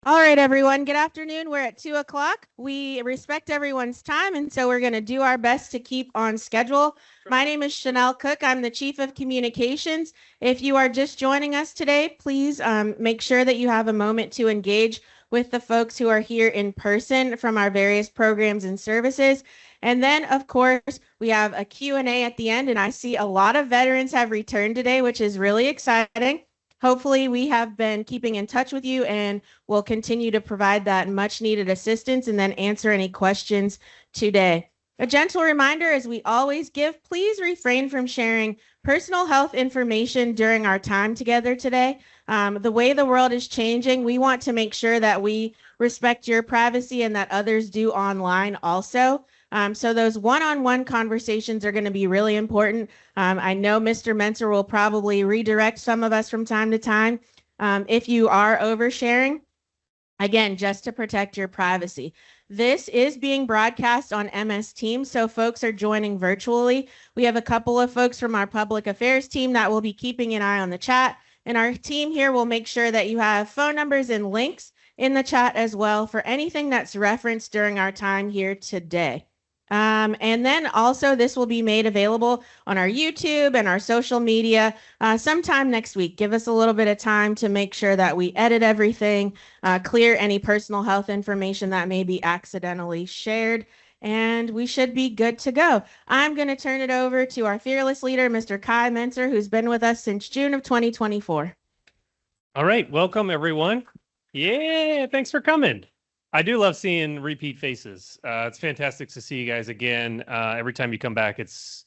All right, everyone. Good afternoon. We're at 2 o'clock. We respect everyone's time, and so we're going to do our best to keep on schedule. My name is Chanel Cook. I'm the Chief of Communications. If you are just joining us today, please make sure that you have a moment to engage with the folks who are here in person from our various programs and services. And then, of course, we have a Q&A at the end, and I see a lot of veterans have returned today, which is really exciting. Hopefully, we have been keeping in touch with you and will continue to provide that much needed assistance and then answer any questions today. A gentle reminder, as we always give, please refrain from sharing personal health information during our time together today. The way the world is changing, we want to make sure that we respect your privacy and that others do online also. So those one-on-one conversations are going to be really important. I know Mr. Mentor will probably redirect some of us from time to time if you are oversharing. Again, just to protect your privacy. This is being broadcast on MS Teams, so folks are joining virtually. We have a couple of folks from our public affairs team that will be keeping an eye on the chat, and our team here will make sure that you have phone numbers and links in the chat as well for anything that's referenced during our time here today. And then also this will be made available on our YouTube and our social media sometime next week. Give us a little bit of time to make sure that we edit everything, clear any personal health information that may be accidentally shared, and we should be good to go. I'm going to turn it over to our fearless leader, Mr. Kai Mentor, who's been with us since June of 2024. All right. Welcome, everyone. Yeah, thanks for coming. I do love seeing repeat faces. It's fantastic to see you guys again. Every time you come back, it's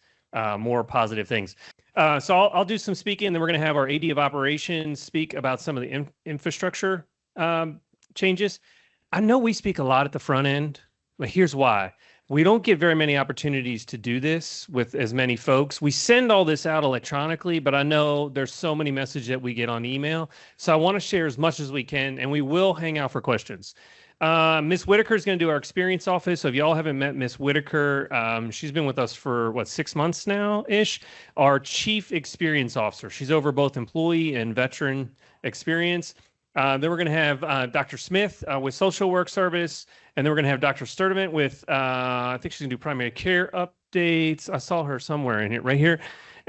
more positive things. So I'll do some speaking, and then we're going to have our AD of Operations speak about some of the infrastructure changes. I know we speak a lot at the front end, but here's why. We don't get very many opportunities to do this with as many folks. We send all this out electronically, but I know there's so many messages that we get on email. So I want to share as much as we can, and we will hang out for questions. Miss Whitaker is going to do our experience office. So if y'all haven't met Miss Whitaker, she's been with us for 6 months now-ish. Our chief experience officer. She's over both employee and veteran experience. Then we're going to have Dr. Smith with social work service. And then we're going to have Dr. Sturdivant with, I think she's going to do primary care updates. I saw her somewhere in it right here.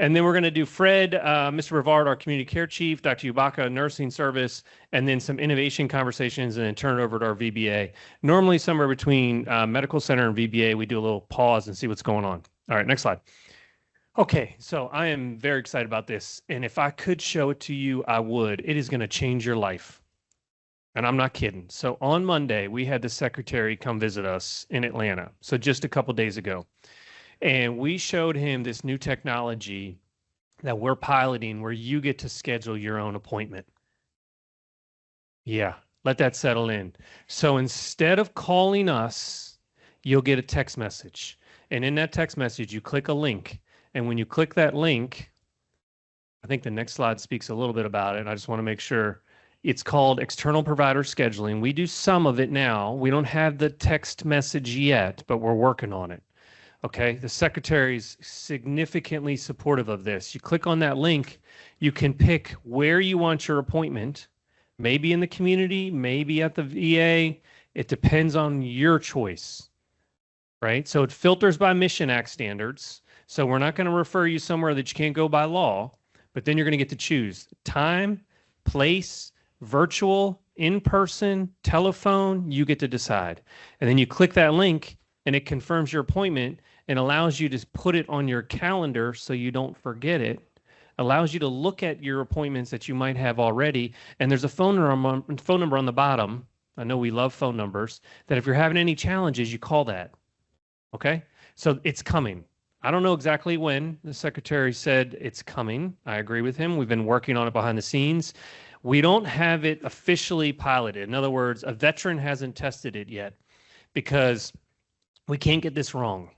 And then we're going to do Fred, Mr. Brevard, our community care chief, Dr. Ubaka, nursing service, and then some innovation conversations, and then turn it over to our VBA. Normally somewhere between medical center and VBA, we do a little pause and see what's going on. All right, next slide. Okay, so I am very excited about this. And if I could show it to you, I would. It is going to change your life. And I'm not kidding. So on Monday, we had the secretary come visit us in Atlanta. So just a couple days ago. And we showed him this new technology that we're piloting where you get to schedule your own appointment. Yeah, let that settle in. So instead of calling us, you'll get a text message. And in that text message, you click a link. And when you click that link, I think the next slide speaks a little bit about it. I just want to make sure. It's called external provider scheduling. We do some of it now. We don't have the text message yet, but we're working on it. Okay, the secretary's significantly supportive of this. You click on that link, you can pick where you want your appointment, maybe in the community, maybe at the VA. It depends on your choice, right? So it filters by Mission Act standards. So we're not going to refer you somewhere that you can't go by law, but then you're going to get to choose time, place, virtual, in-person, telephone, you get to decide. And then you click that link and it confirms your appointment and allows you to put it on your calendar so you don't forget it, allows you to look at your appointments that you might have already. And there's a phone number on the bottom. I know we love phone numbers, that if you're having any challenges, you call that. Okay? So it's coming. I don't know exactly when. The secretary said it's coming. I agree with him. We've been working on it behind the scenes. We don't have it officially piloted. In other words, a veteran hasn't tested it yet because we can't get this wrong,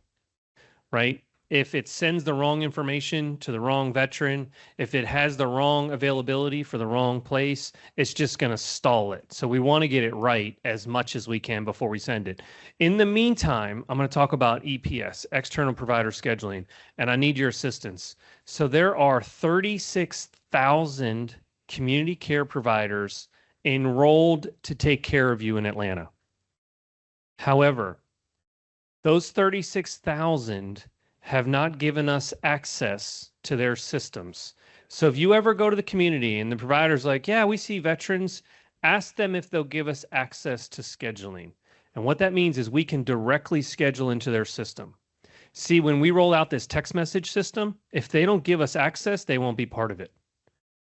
right? If it sends the wrong information to the wrong veteran, if it has the wrong availability for the wrong place, it's just going to stall it. So we want to get it right as much as we can before we send it. In the meantime, I'm going to talk about EPS, external provider scheduling, and I need your assistance. So there are 36,000 community care providers enrolled to take care of you in Atlanta. However, those 36,000 have not given us access to their systems. So if you ever go to the community and the provider's like, yeah, we see veterans, ask them if they'll give us access to scheduling. And what that means is we can directly schedule into their system. See, when we roll out this text message system, if they don't give us access, they won't be part of it.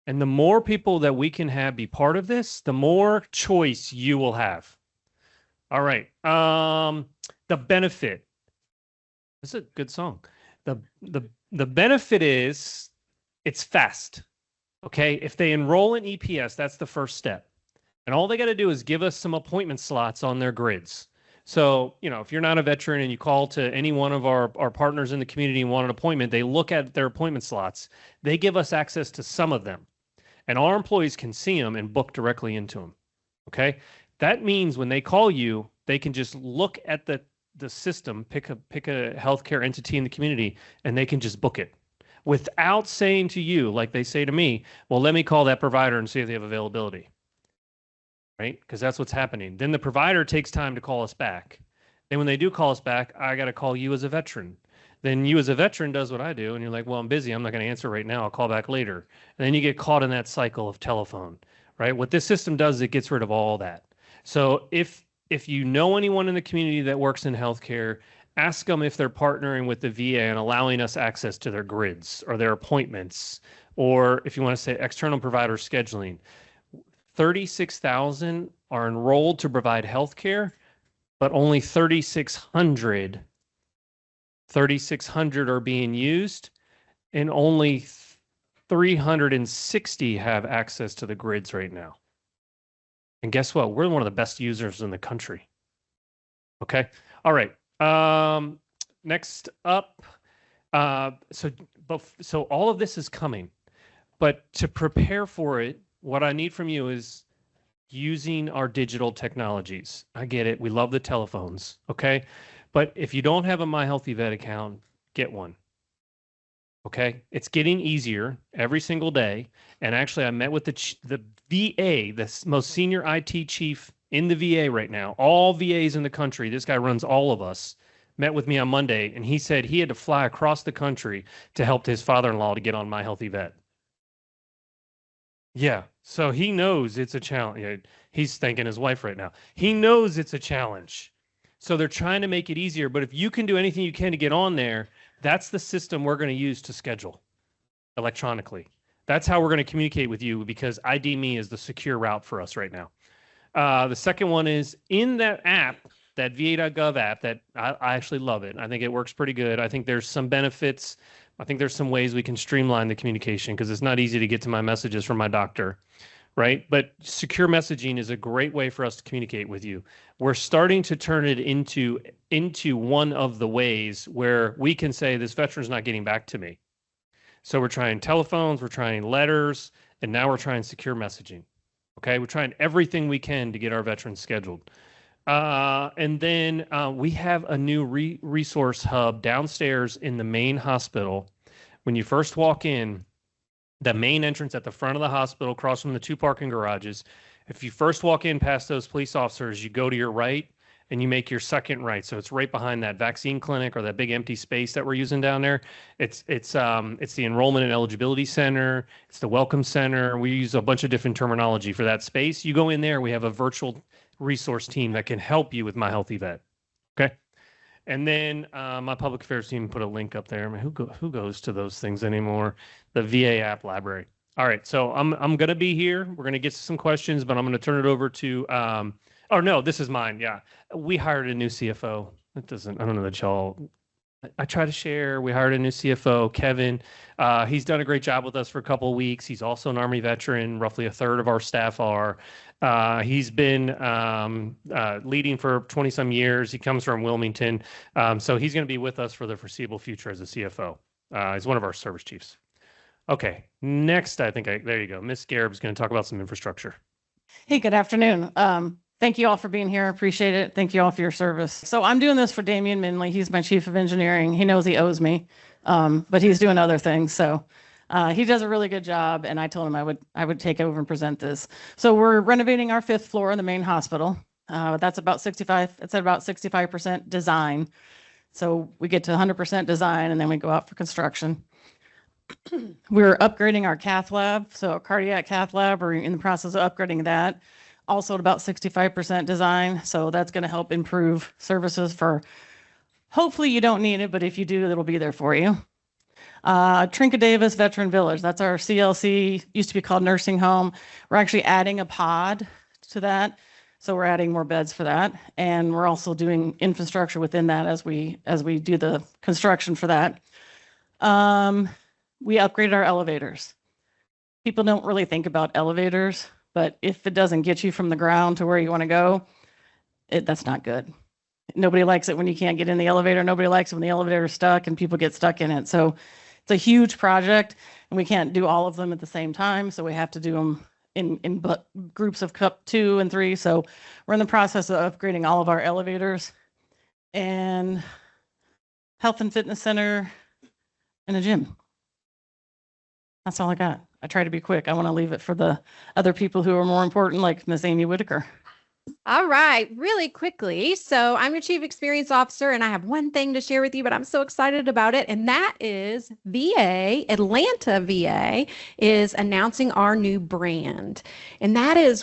And the more people that we can have be part of this, the more choice you will have. All right. The benefit. This is a good song. The benefit is it's fast. Okay. If they enroll in EPS, that's the first step. And all they got to do is give us some appointment slots on their grids. So, you know, if you're not a veteran and you call to any one of our partners in the community and want an appointment, they look at their appointment slots. They give us access to some of them. And our employees can see them and book directly into them. Okay. That means when they call you, they can just look at the system, pick a healthcare entity in the community, and they can just book it without saying to you, like they say to me, well, let me call that provider and see if they have availability. Right? Because that's what's happening. Then the provider takes time to call us back. Then when they do call us back, I got to call you as a veteran. Then you as a veteran does what I do. And you're like, well, I'm busy. I'm not going to answer right now. I'll call back later. And then you get caught in that cycle of telephone, right? What this system does, it gets rid of all that. So if you know anyone in the community that works in healthcare, ask them if they're partnering with the VA and allowing us access to their grids or their appointments, or if you want to say external provider scheduling. 36,000 are enrolled to provide healthcare, but only 3,600 are being used, and only 360 have access to the grids right now. And guess what? We're one of the best users in the country. Okay. All right. Next up. So all of this is coming, but to prepare for it, what I need from you is using our digital technologies. I get it. We love the telephones. Okay. But if you don't have a My Healthy Vet account, get one. Okay. It's getting easier every single day. And actually, I met with the VA, the most senior IT chief in the VA right now, all VAs in the country. This guy runs all of us. Met with me on Monday, and he said he had to fly across the country to help his father-in-law to get on My Healthy Vet. Yeah. So he knows it's a challenge. Yeah, he's thanking his wife right now. He knows it's a challenge. So they're trying to make it easier. But if you can do anything you can to get on there, that's the system we're going to use to schedule electronically. That's how we're going to communicate with you, because ID.me is the secure route for us right now. The second one is in that app, that va.gov app, that I actually love it. I think it works pretty good. I think there's some benefits. I think there's some ways we can streamline the communication, because it's not easy to get to my messages from my doctor, right? But secure messaging is a great way for us to communicate with you. We're starting to turn it into one of the ways where we can say this veteran's not getting back to me. So we're trying telephones, we're trying letters, and now we're trying secure messaging. Okay, we're trying everything we can to get our veterans scheduled. And then we have a new resource hub downstairs in the main hospital. When you first walk in, the main entrance at the front of the hospital, across from the 2 parking garages, if you first walk in past those police officers, you go to your right and you make your second right. So it's right behind that vaccine clinic or that big empty space that we're using down there. It's the enrollment and eligibility center. It's the welcome center. We use a bunch of different terminology for that space. You go in there, we have a virtual resource team that can help you with My Healthy Vet. Okay. And then my public affairs team put a link up there. I mean, who goes to those things anymore? The VA app library. All right. So I'm going to be here. We're going to get to some questions, but I'm going to turn it over to, oh no, this is mine. Yeah. We hired a new CFO. I don't know that y'all, I try to share. We hired a new CFO, Kevin. He's done a great job with us for a couple of weeks. He's also an Army veteran. Roughly a third of our staff are. He's been leading for 20 some years. He comes from Wilmington. So he's going to be with us for the foreseeable future as a CFO. He's one of our service chiefs. Okay. Next, there you go. Miss Garib's going to talk about some infrastructure. Hey, good afternoon. Thank you all for being here. Appreciate it. Thank you all for your service. So I'm doing this for Damian Minley. He's my chief of engineering. He knows he owes me, but he's doing other things. So He does a really good job, and I told him I would take over and present this. So we're renovating our 5th floor in the main hospital. That's about 65. It's at about 65% design. So we get to 100% design, and then we go out for construction. We're upgrading our cath lab. So a cardiac cath lab, we're in the process of upgrading that. Also at about 65% design. So that's going to help improve services for, hopefully you don't need it, but if you do, it'll be there for you. Trinka Davis Veteran Village. That's our CLC, used to be called nursing home. We're actually adding a pod to that. So we're adding more beds for that. And we're also doing infrastructure within that as we do the construction for that. We upgraded our elevators. People don't really think about elevators, but if it doesn't get you from the ground to where you want to go, that's not good. Nobody likes it when you can't get in the elevator. Nobody likes it when the elevator is stuck and people get stuck in it. So it's a huge project, and we can't do all of them at the same time. So we have to do them in groups of 2 and 3. So we're in the process of upgrading all of our elevators, and health and fitness center, and a gym. That's all I got. I try to be quick. I want to leave it for the other people who are more important, like Miss Amy Whitaker. All right, really quickly. So I'm your Chief Experience Officer, and I have one thing to share with you, but I'm so excited about it. And that is Atlanta VA is announcing our new brand. And that is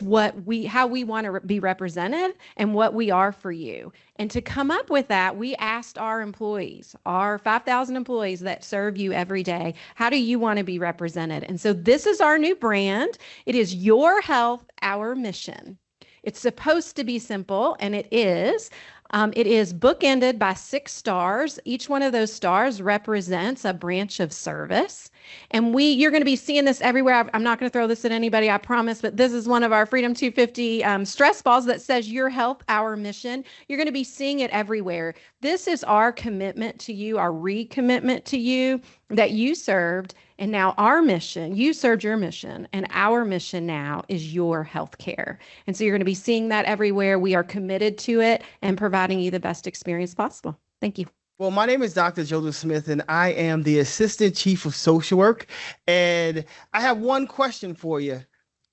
how we want to be represented and what we are for you. And to come up with that, we asked our employees, our 5,000 employees that serve you every day, how do you want to be represented? And so this is our new brand. It is Your Health, Our Mission. It's supposed to be simple, and it is. It is bookended by 6 stars. Each one of those stars represents a branch of service. And you're going to be seeing this everywhere. I'm not going to throw this at anybody, I promise, but this is one of our Freedom 250 stress balls that says Your Health, Our Mission. You're going to be seeing it everywhere. This is our commitment to you, our recommitment to you that you served. And now our mission, you served your mission, and our mission now is your healthcare. And so you're going to be seeing that everywhere. We are committed to it and providing you the best experience possible. Thank you. Well, my name is Dr. Joseph Smith, and I am the Assistant Chief of Social Work. And I have one question for you.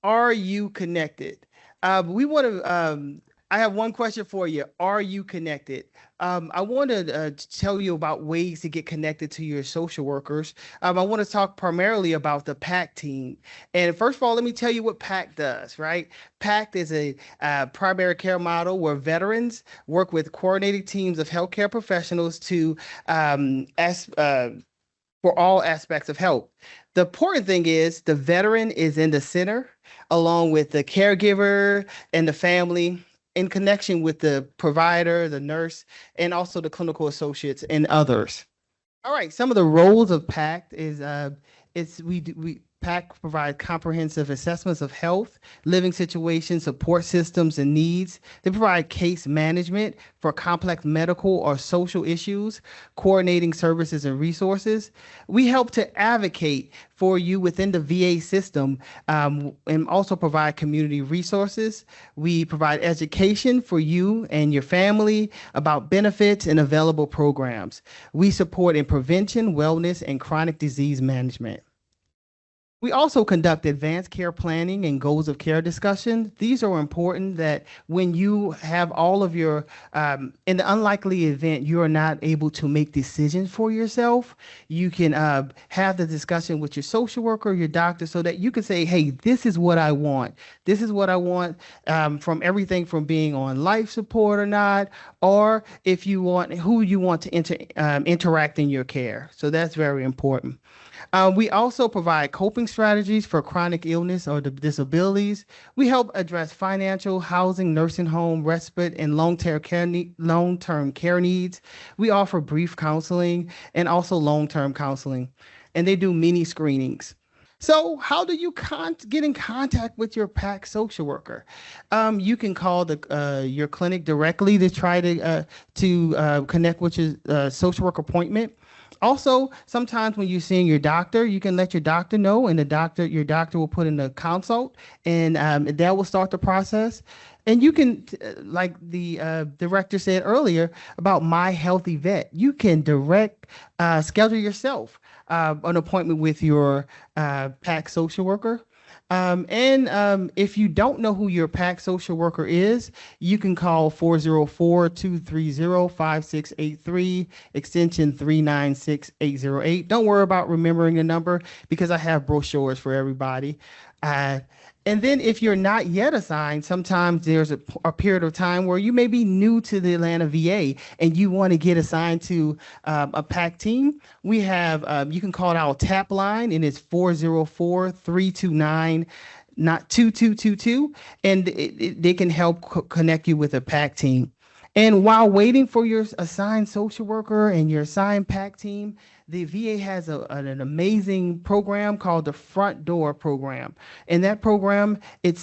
Are you connected? I have one question for you. Are you connected? I want to tell you about ways to get connected to your social workers. I want to talk primarily about the PACT team. And first of all, let me tell you what PACT does, right? PACT is a primary care model where veterans work with coordinated teams of healthcare professionals to for all aspects of health. The important thing is the veteran is in the center, along with the caregiver and the family, in connection with the provider, the nurse, and also the clinical associates and others. All right, some of the roles of PACT is PACT provides comprehensive assessments of health, living situations, support systems, and needs. They provide case management for complex medical or social issues, coordinating services and resources. We help to advocate for you within the VA system and also provide community resources. We provide education for you and your family about benefits and available programs. We support in prevention, wellness, and chronic disease management. We also conduct advanced care planning and goals of care discussions. These are important that when you have all of your, in the unlikely event you are not able to make decisions for yourself, you can have the discussion with your social worker, your doctor, so that you can say, hey, this is what I want. This is what I want from everything from being on life support or not, or if you want, who you want to interact in your care. So that's very important. We also provide coping strategies for chronic illness or disabilities. We help address financial, housing, nursing home, respite, and long-term care needs. We offer brief counseling and also long-term counseling, and they do mini screenings. So how do you get in contact with your PACT social worker? You can call your clinic directly to try to connect with your social work appointment. Also, sometimes when you're seeing your doctor, you can let your doctor know, and your doctor will put in a consult, and that will start the process. And you can, like the director said earlier about My Healthy Vet, you can schedule yourself an appointment with your PAC social worker. If you don't know who your PAC social worker is, you can call 404-230-5683, extension 396808. Don't worry about remembering the number because I have brochures for everybody. And then if you're not yet assigned, sometimes there's a period of time where you may be new to the Atlanta VA and you want to get assigned to a PAC team. We have, you can call our TAP line, and it's 404-329-2222, and they can help connect you with a PAC team. And while waiting for your assigned social worker and your assigned PAC team, the VA has an amazing program called the Front Door Program. And that program, it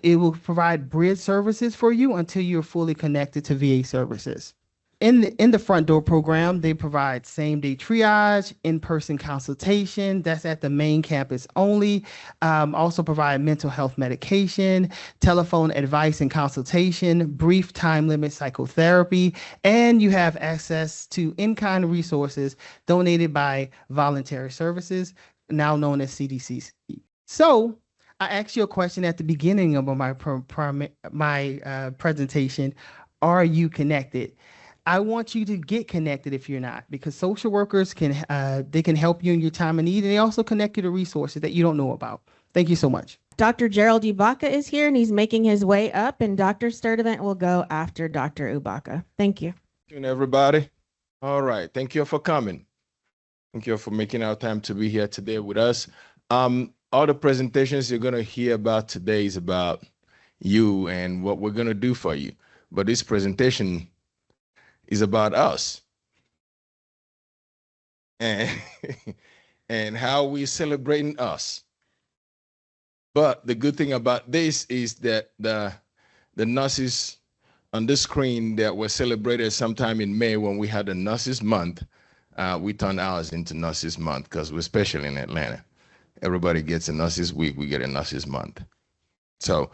will provide bridge services for you until you're fully connected to VA services. In the Front Door Program, they provide same-day triage, in-person consultation. That's at the main campus only. Also provide mental health medication, telephone advice and consultation, brief time limit psychotherapy, and you have access to in-kind resources donated by Voluntary Services, now known as CDC. So I asked you a question at the beginning of my presentation. Are you connected? I want you to get connected if you're not, because social workers can help you in your time of need, and they also connect you to resources that you don't know about. Thank you so much. Dr. Gerald Ubaka is here, and he's making his way up, and Dr. Sturdivant will go after Dr. Ubaka. Thank you. Good afternoon, everybody. All right. Thank you for coming. Thank you for making our time to be here today with us. All the presentations you're going to hear about today is about you and what we're going to do for you. But this presentation is about us and how we're celebrating us. But the good thing about this is that the nurses on the screen that were celebrated sometime in May when we had the Nurses Month, we turned ours into Nurses Month because we're special in Atlanta. Everybody gets a Nurses Week, we get a Nurses Month. So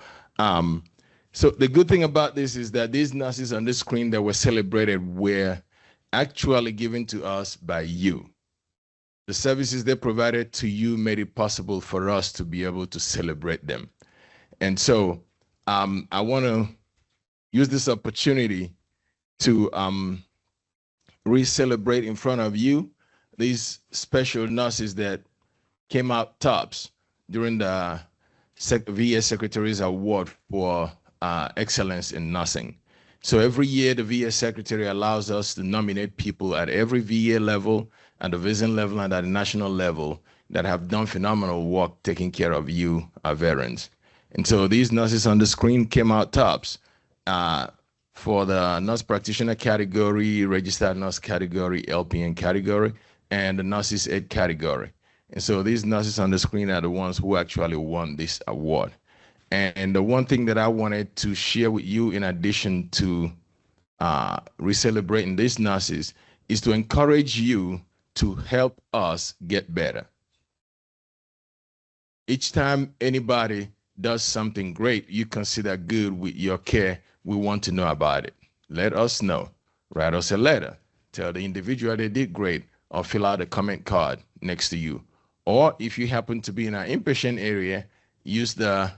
the good thing about this is that these nurses on the screen that were celebrated were actually given to us by you. The services they provided to you made it possible for us to be able to celebrate them. And so I want to use this opportunity to re-celebrate in front of you these special nurses that came out tops during the VA Secretary's Award for excellence in nursing. So every year the VA Secretary allows us to nominate people at every VA level, at the division level, and at the national level that have done phenomenal work taking care of you, our veterans. And so these nurses on the screen came out tops for the nurse practitioner category, registered nurse category, LPN category, and the nurses aide category. And so these nurses on the screen are the ones who actually won this award. And the one thing that I wanted to share with you, in addition to re-celebrating these nurses, is to encourage you to help us get better. Each time anybody does something great you consider good with your care, we want to know about it. Let us know. Write us a letter. Tell the individual they did great, or fill out a comment card next to you. Or if you happen to be in our inpatient area, use the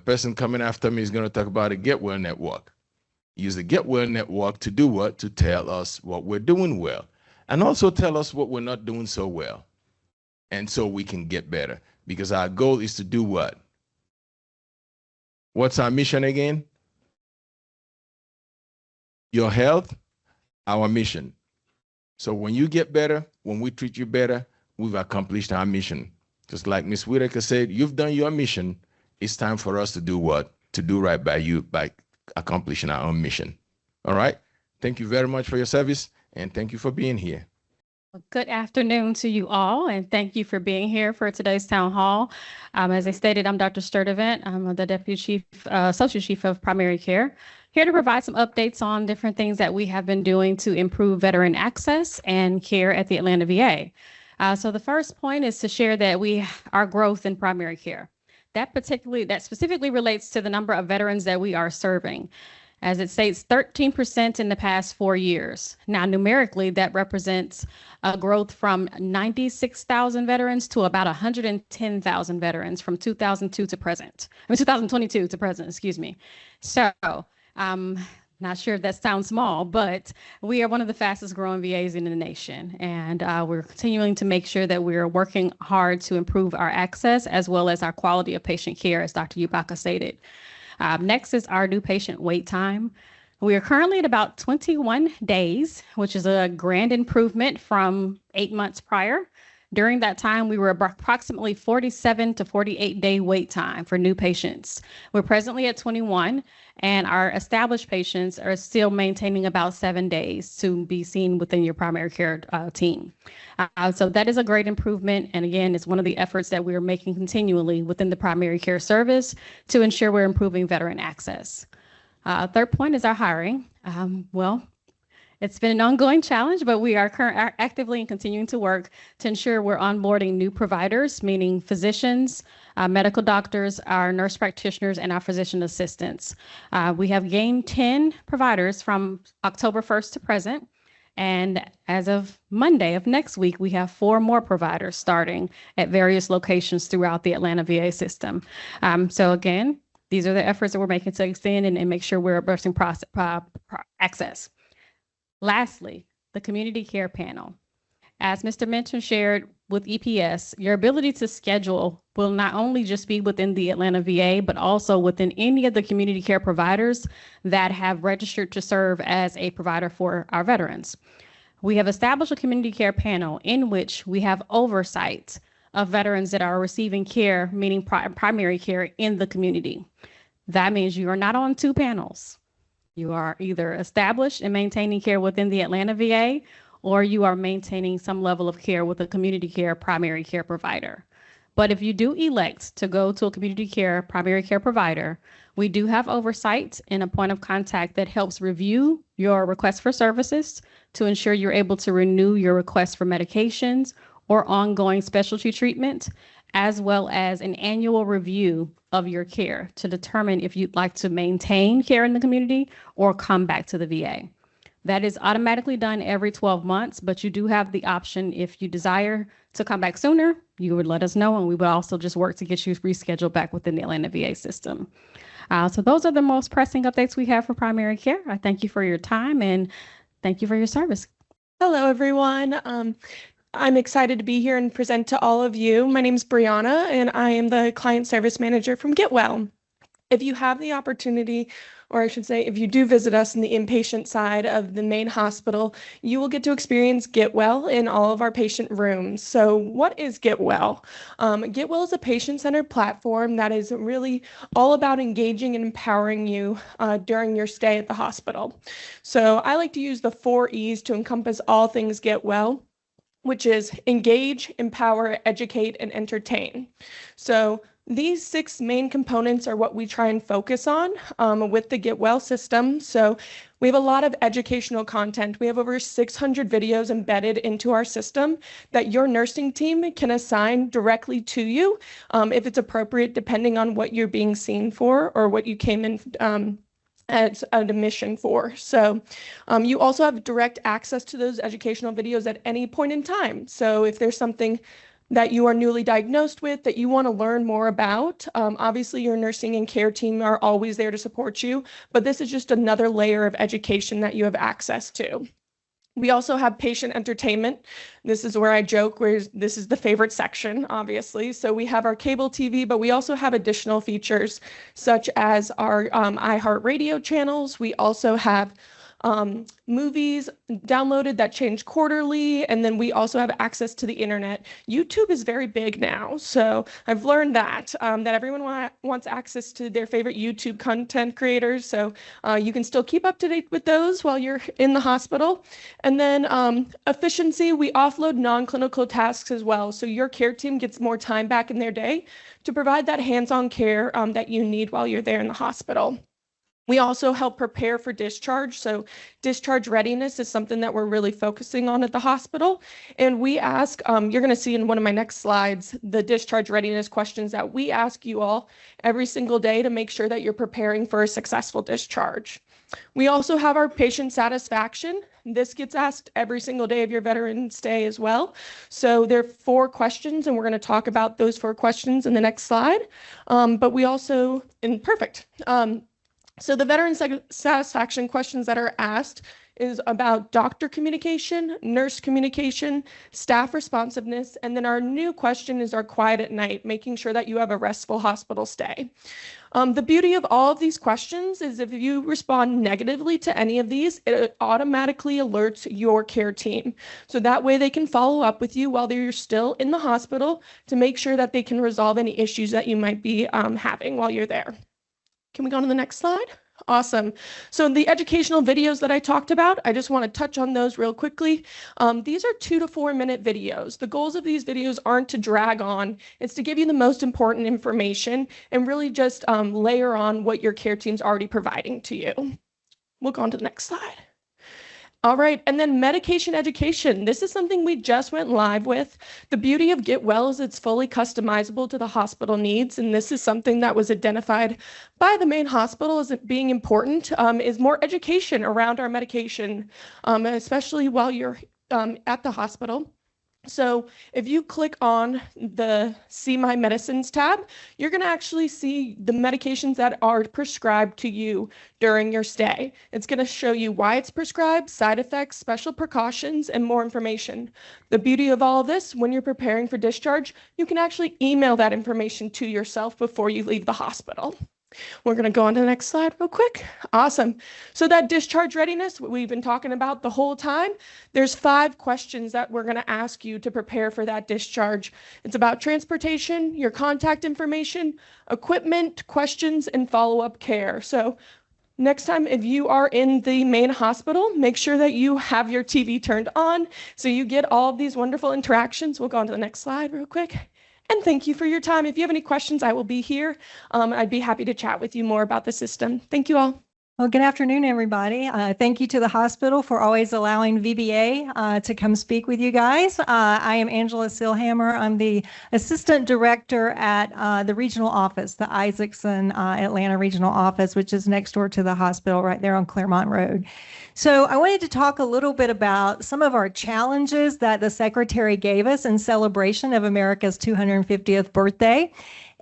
person coming after me is going to talk about the Get Well Network. Use the Get Well Network to do what? To tell us what we're doing well. And also tell us what we're not doing so well. And so we can get better. Because our goal is to do what? What's our mission again? Your health, our mission. So when you get better, when we treat you better, we've accomplished our mission. Just like Ms. Whitaker said, you've done your mission. It's time for us to do what? To do right by you by accomplishing our own mission. All right? Thank you very much for your service, and thank you for being here. Good afternoon to you all, and thank you for being here for today's town hall. As I stated, I'm Dr. Sturdivant. I'm the Deputy Chief, Associate Chief of Primary Care, here to provide some updates on different things that we have been doing to improve veteran access and care at the Atlanta VA. So the first point is to share that our growth in primary care. that specifically relates to the number of veterans that we are serving. As it states, 13% in the past 4 years. Now, numerically, that represents a growth from 96,000 veterans to about 110,000 veterans from 2022 to present. Excuse me. So, not sure if that sounds small, but we are one of the fastest growing VAs in the nation. And we're continuing to make sure that we're working hard to improve our access as well as our quality of patient care, as Dr. Ubaka stated. Next is our new patient wait time. We are currently at about 21 days, which is a grand improvement from 8 months prior. During that time, we were approximately 47 to 48 day wait time for new patients. We're presently at 21, and our established patients are still maintaining about 7 days to be seen within your primary care team. So that is a great improvement. And again, it's one of the efforts that we are making continually within the primary care service to ensure we're improving veteran access. Third point is our hiring. It's been an ongoing challenge, but we are actively and continuing to work to ensure we're onboarding new providers, meaning physicians, medical doctors, our nurse practitioners, and our physician assistants. We have gained 10 providers from October 1st to present. And as of Monday of next week, we have 4 more providers starting at various locations throughout the Atlanta VA system. So again, these are the efforts that we're making to extend and make sure we're addressing access. Lastly, the community care panel. As Mr. Mentor shared with EPS, your ability to schedule will not only just be within the Atlanta VA, but also within any of the community care providers that have registered to serve as a provider for our veterans. We have established a community care panel in which we have oversight of veterans that are receiving care, meaning primary care in the community. That means you are not on 2 panels. You are either established and maintaining care within the Atlanta VA, or you are maintaining some level of care with a community care primary care provider. But if you do elect to go to a community care primary care provider, we do have oversight and a point of contact that helps review your request for services to ensure you're able to renew your request for medications or ongoing specialty treatment, as well as an annual review of your care to determine if you'd like to maintain care in the community or come back to the VA. That is automatically done every 12 months, but you do have the option, if you desire to come back sooner, you would let us know, and we would also just work to get you rescheduled back within the Atlanta VA system. So those are the most pressing updates we have for primary care. I thank you for your time and thank you for your service. Hello, everyone. I'm excited to be here and present to all of you. My name is Brianna, and I am the Client Service Manager from GetWell. If you have the opportunity, or I should say, if you do visit us in the inpatient side of the main hospital, you will get to experience GetWell in all of our patient rooms. So what is GetWell? GetWell is a patient-centered platform that is really all about engaging and empowering you during your stay at the hospital. So I like to use the 4 E's to encompass all things GetWell, which is engage, empower, educate, and entertain. So these 6 main components are what we try and focus on with the GetWell system. So we have a lot of educational content. We have over 600 videos embedded into our system that your nursing team can assign directly to you if it's appropriate, depending on what you're being seen for or what you came in as an admission for. So you also have direct access to those educational videos at any point in time. So if there's something that you are newly diagnosed with that you want to learn more about, obviously your nursing and care team are always there to support you, but this is just another layer of education that you have access to. We also have patient entertainment. This is where I joke, where this is the favorite section, obviously. So we have our cable TV, but we also have additional features such as our iHeartRadio channels. We also have movies downloaded that change quarterly, and then we also have access to the internet. YouTube is very big now, so I've learned that everyone wants access to their favorite YouTube content creators, so you can still keep up to date with those while you're in the hospital. And then efficiency, we offload non-clinical tasks as well, so your care team gets more time back in their day to provide that hands-on care that you need while you're there in the hospital. We also help prepare for discharge. So discharge readiness is something that we're really focusing on at the hospital. And we ask, you're going to see in one of my next slides, the discharge readiness questions that we ask you all every single day to make sure that you're preparing for a successful discharge. We also have our patient satisfaction. This gets asked every single day of your veteran stay as well. So there are 4 questions, and we're going to talk about those 4 questions in the next slide. But we also, perfect. So the veteran satisfaction questions that are asked is about doctor communication, nurse communication, staff responsiveness, and then our new question is our quiet at night, making sure that you have a restful hospital stay. The beauty of all of these questions is if you respond negatively to any of these, it automatically alerts your care team. So that way they can follow up with you while you're still in the hospital to make sure that they can resolve any issues that you might be having while you're there. Can we go on to the next slide? Awesome. So the educational videos that I talked about, I just want to touch on those real quickly. These are 2 to 4 minute videos. The goals of these videos aren't to drag on. It's to give you the most important information and really just layer on what your care team's already providing to you. We'll go on to the next slide. All right, and then medication education. This is something we just went live with. The beauty of Get Well is it's fully customizable to the hospital needs, and this is something that was identified by the main hospital as it being important, is more education around our medication, especially while you're at the hospital. So if you click on the See My Medicines tab, you're going to actually see the medications that are prescribed to you during your stay. It's going to show you why it's prescribed, side effects, special precautions, and more information. The beauty of all of this, when you're preparing for discharge, you can actually email that information to yourself before you leave the hospital. We're going to go on to the next slide real quick. Awesome. So that discharge readiness, we've been talking about the whole time. There's 5 questions that we're going to ask you to prepare for that discharge. It's about transportation, your contact information, equipment, questions, and follow-up care. So next time, if you are in the main hospital, make sure that you have your TV turned on so you get all of these wonderful interactions. We'll go on to the next slide real quick. And thank you for your time. If you have any questions, I will be here. I'd be happy to chat with you more about the system. Thank you all. Well, good afternoon, everybody. Thank you to the hospital for always allowing VBA to come speak with you guys. I am Angela Silhammer. I'm the Assistant Director at the regional office, the Isaacson Atlanta Regional Office, which is next door to the hospital right there on Claremont Road. So I wanted to talk a little bit about some of our challenges that the Secretary gave us in celebration of America's 250th birthday.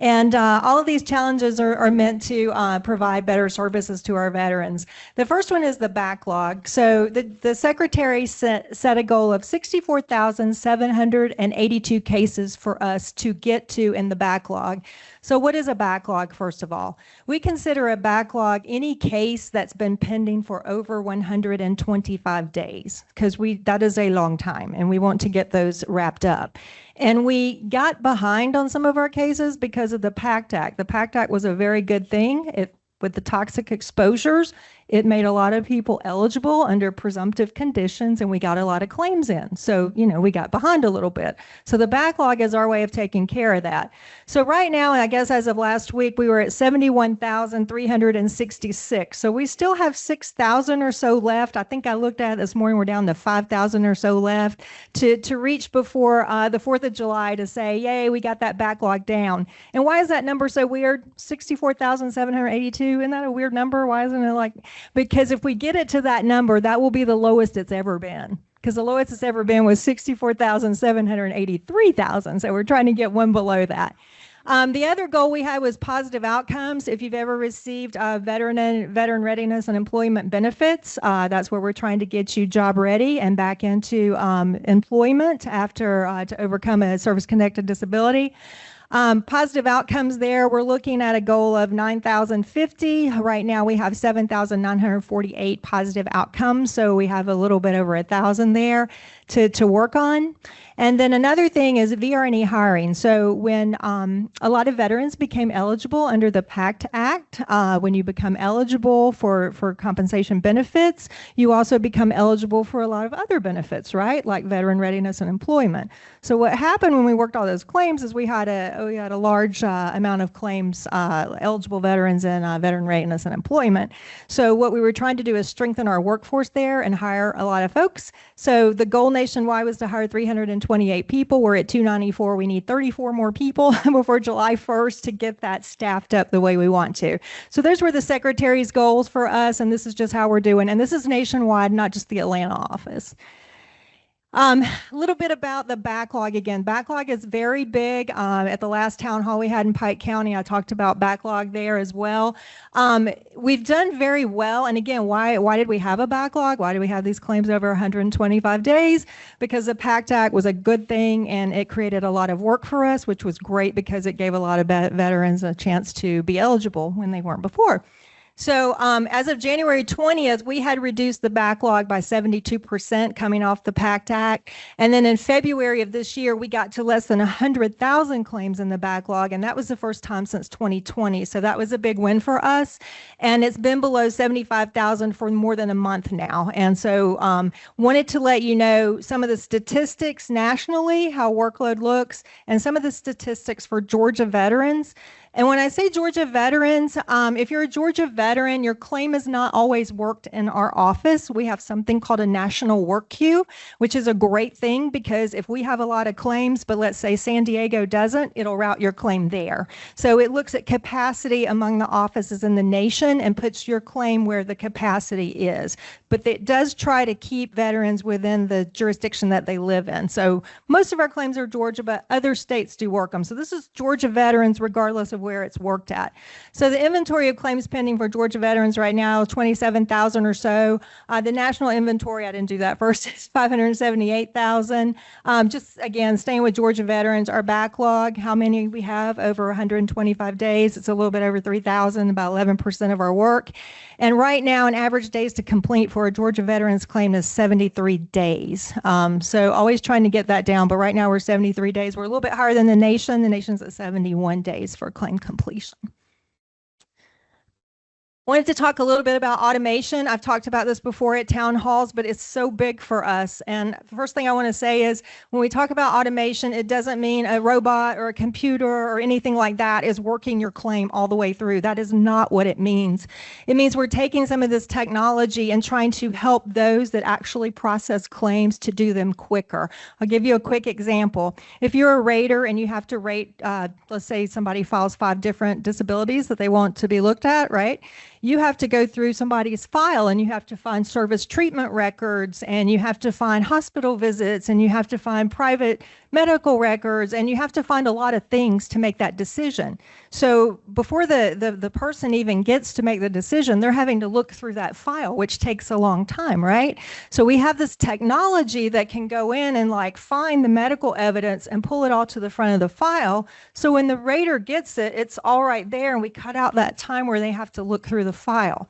And all of these challenges are meant to provide better services to our veterans. The first one is the backlog. So the Secretary set a goal of 64,782 cases for us to get to in the backlog. So what is a backlog, first of all? We consider a backlog any case that's been pending for over 125 days, because that is a long time, and we want to get those wrapped up. And we got behind on some of our cases because of the PACT Act. The PACT Act was a very good thing. With the toxic exposures, it made a lot of people eligible under presumptive conditions, and we got a lot of claims in. So, we got behind a little bit. So the backlog is our way of taking care of that. So right now, I guess as of last week, we were at 71,366. So we still have 6,000 or so left. I think I looked at it this morning, we're down to 5,000 or so left to reach before the 4th of July to say, yay, we got that backlog down. And why is that number so weird? 64,782, isn't that a weird number? Why isn't it like... Because if we get it to that number, that will be the lowest it's ever been. Because the lowest it's ever been was 64,783,000. So we're trying to get one below that. The other goal we had was positive outcomes. If you've ever received veteran readiness and employment benefits, that's where we're trying to get you job ready and back into employment after to overcome a service-connected disability. Positive outcomes there, we're looking at a goal of 9,050. Right now we have 7,948 positive outcomes, so we have a little bit over 1,000 there to work on. And then another thing is VRNE hiring. So when a lot of veterans became eligible under the PACT Act, when you become eligible for compensation benefits, you also become eligible for a lot of other benefits, right? Like veteran readiness and employment. So what happened when we worked all those claims is we had a large amount of claims, eligible veterans in veteran readiness and employment. So what we were trying to do is strengthen our workforce there and hire a lot of folks. So the goal nationwide was to hire 328 people. We're at 294. We need 34 more people before July 1st to get that staffed up the way we want to. So those were the secretary's goals for us, and this is just how we're doing. And this is nationwide, not just the Atlanta office. A little bit about the backlog again. Backlog is very big. At the last town hall we had in Pike County, I talked about backlog there as well. We've done very well. And again, why did we have a backlog? Why do we have these claims over 125 days? Because the PACT Act was a good thing and it created a lot of work for us, which was great because it gave a lot of veterans a chance to be eligible when they weren't before. So as of January 20th, we had reduced the backlog by 72% coming off the PACT Act. And then in February of this year, we got to less than 100,000 claims in the backlog. And that was the first time since 2020. So that was a big win for us. And it's been below 75,000 for more than a month now. And so wanted to let you know some of the statistics nationally, how workload looks, and some of the statistics for Georgia veterans. And when I say Georgia veterans, if you're a Georgia veteran, your claim is not always worked in our office. We have something called a national work queue, which is a great thing because if we have a lot of claims, but let's say San Diego doesn't, it'll route your claim there. So it looks at capacity among the offices in the nation and puts your claim where the capacity is. But it does try to keep veterans within the jurisdiction that they live in. So most of our claims are Georgia, but other states do work them. So this is Georgia veterans regardless of where it's worked at. So the inventory of claims pending for Georgia veterans right now, 27,000 or so. The national inventory, I didn't do that first, is 578,000. Just again, staying with Georgia veterans, our backlog, how many we have over 125 days, it's a little bit over 3,000, about 11% of our work. And right now, an average days to complete for a Georgia veterans claim is 73 days. So always trying to get that down, but right now we're 73 days. We're a little bit higher than the nation. The nation's at 71 days for claim completion. Wanted to talk a little bit about automation. I've talked about this before at town halls, but it's so big for us. And the first thing I want to say is when we talk about automation, it doesn't mean a robot or a computer or anything like that is working your claim all the way through. That is not what it means. It means we're taking some of this technology and trying to help those that actually process claims to do them quicker. I'll give you a quick example. If you're a rater and you have to rate, let's say somebody files 5 different disabilities that they want to be looked at, right? You have to go through somebody's file and you have to find service treatment records and you have to find hospital visits and you have to find private medical records and you have to find a lot of things to make that decision. So before the person even gets to make the decision, they're having to look through that file, which takes a long time, right? So we have this technology that can go in and like find the medical evidence and pull it all to the front of the file. So when the rater gets it, it's all right there and we cut out that time where they have to look through the file.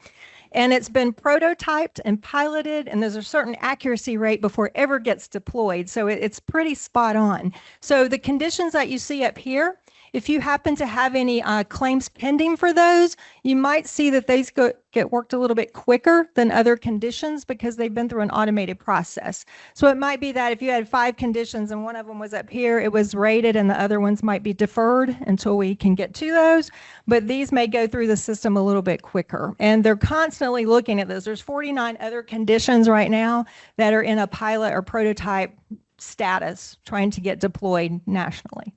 And it's been prototyped and piloted, and there's a certain accuracy rate before it ever gets deployed. So it's pretty spot on. So the conditions that you see up here, if you happen to have any claims pending for those, you might see that these get worked a little bit quicker than other conditions because they've been through an automated process. So it might be that if you had 5 conditions and one of them was up here, it was rated and the other ones might be deferred until we can get to those. But these may go through the system a little bit quicker. And they're constantly looking at this. There's 49 other conditions right now that are in a pilot or prototype status trying to get deployed nationally.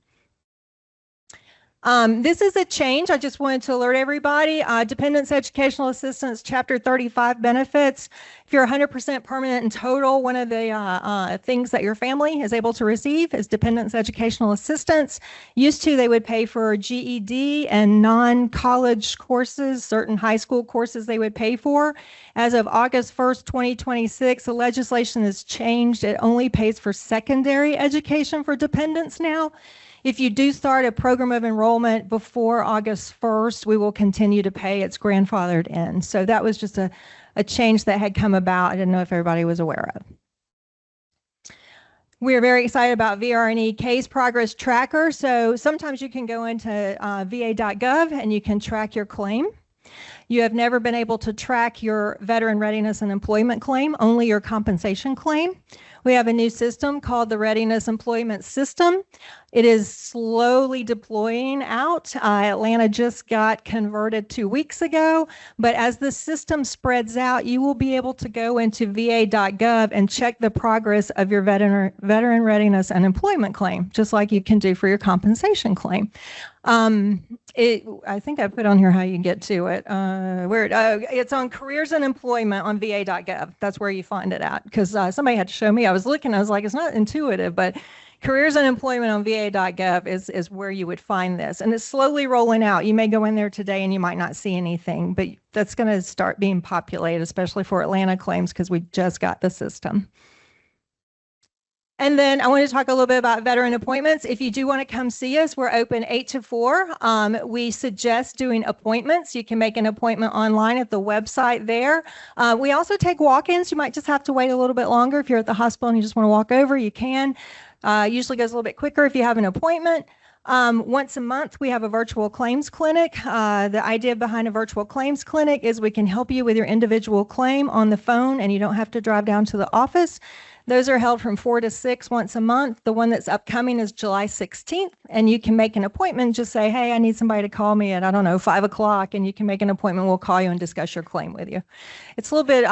This is a change. I just wanted to alert everybody. Dependents Educational Assistance, Chapter 35 benefits. If you're 100% permanent and total, one of the things that your family is able to receive is Dependents Educational Assistance. Used to, they would pay for GED and non-college courses, certain high school courses they would pay for. As of August 1st, 2026, the legislation has changed. It only pays for secondary education for dependents now. If you do start a program of enrollment before August 1st, we will continue to pay. It's grandfathered in. So that was just a change that had come about. I didn't know if everybody was aware of. We are very excited about VRNE Case Progress Tracker. So sometimes you can go into va.gov and you can track your claim. You have never been able to track your veteran readiness and employment claim, only your compensation claim. We have a new system called the Readiness Employment System. It is slowly deploying out. Atlanta just got converted 2 weeks ago, but as the system spreads out, you will be able to go into va.gov and check the progress of your veteran readiness and employment claim, just like you can do for your compensation claim. I think I put on here how you get to it. It's on careers and employment on va.gov. That's where you find it at, because somebody had to show me. I was looking, I was like, it's not intuitive, but careers and employment on va.gov is where you would find this. And it's slowly rolling out. You may go in there today and you might not see anything, but that's going to start being populated, especially for Atlanta claims, because we just got the system. And then I want to talk a little bit about veteran appointments. If you do want to come see us, we're open 8 to 4. We suggest doing appointments. You can make an appointment online at the website there. We also take walk-ins. You might just have to wait a little bit longer. If you're at the hospital and you just want to walk over, you can. Usually goes a little bit quicker if you have an appointment. Once a month, we have a virtual claims clinic. The idea behind a virtual claims clinic is we can help you with your individual claim on the phone, and you don't have to drive down to the office. Those are held from 4 to 6 once a month. The one that's upcoming is July 16th, and you can make an appointment. Just say, hey, I need somebody to call me at, 5 o'clock, and you can make an appointment. We'll call you and discuss your claim with you. It's a little bit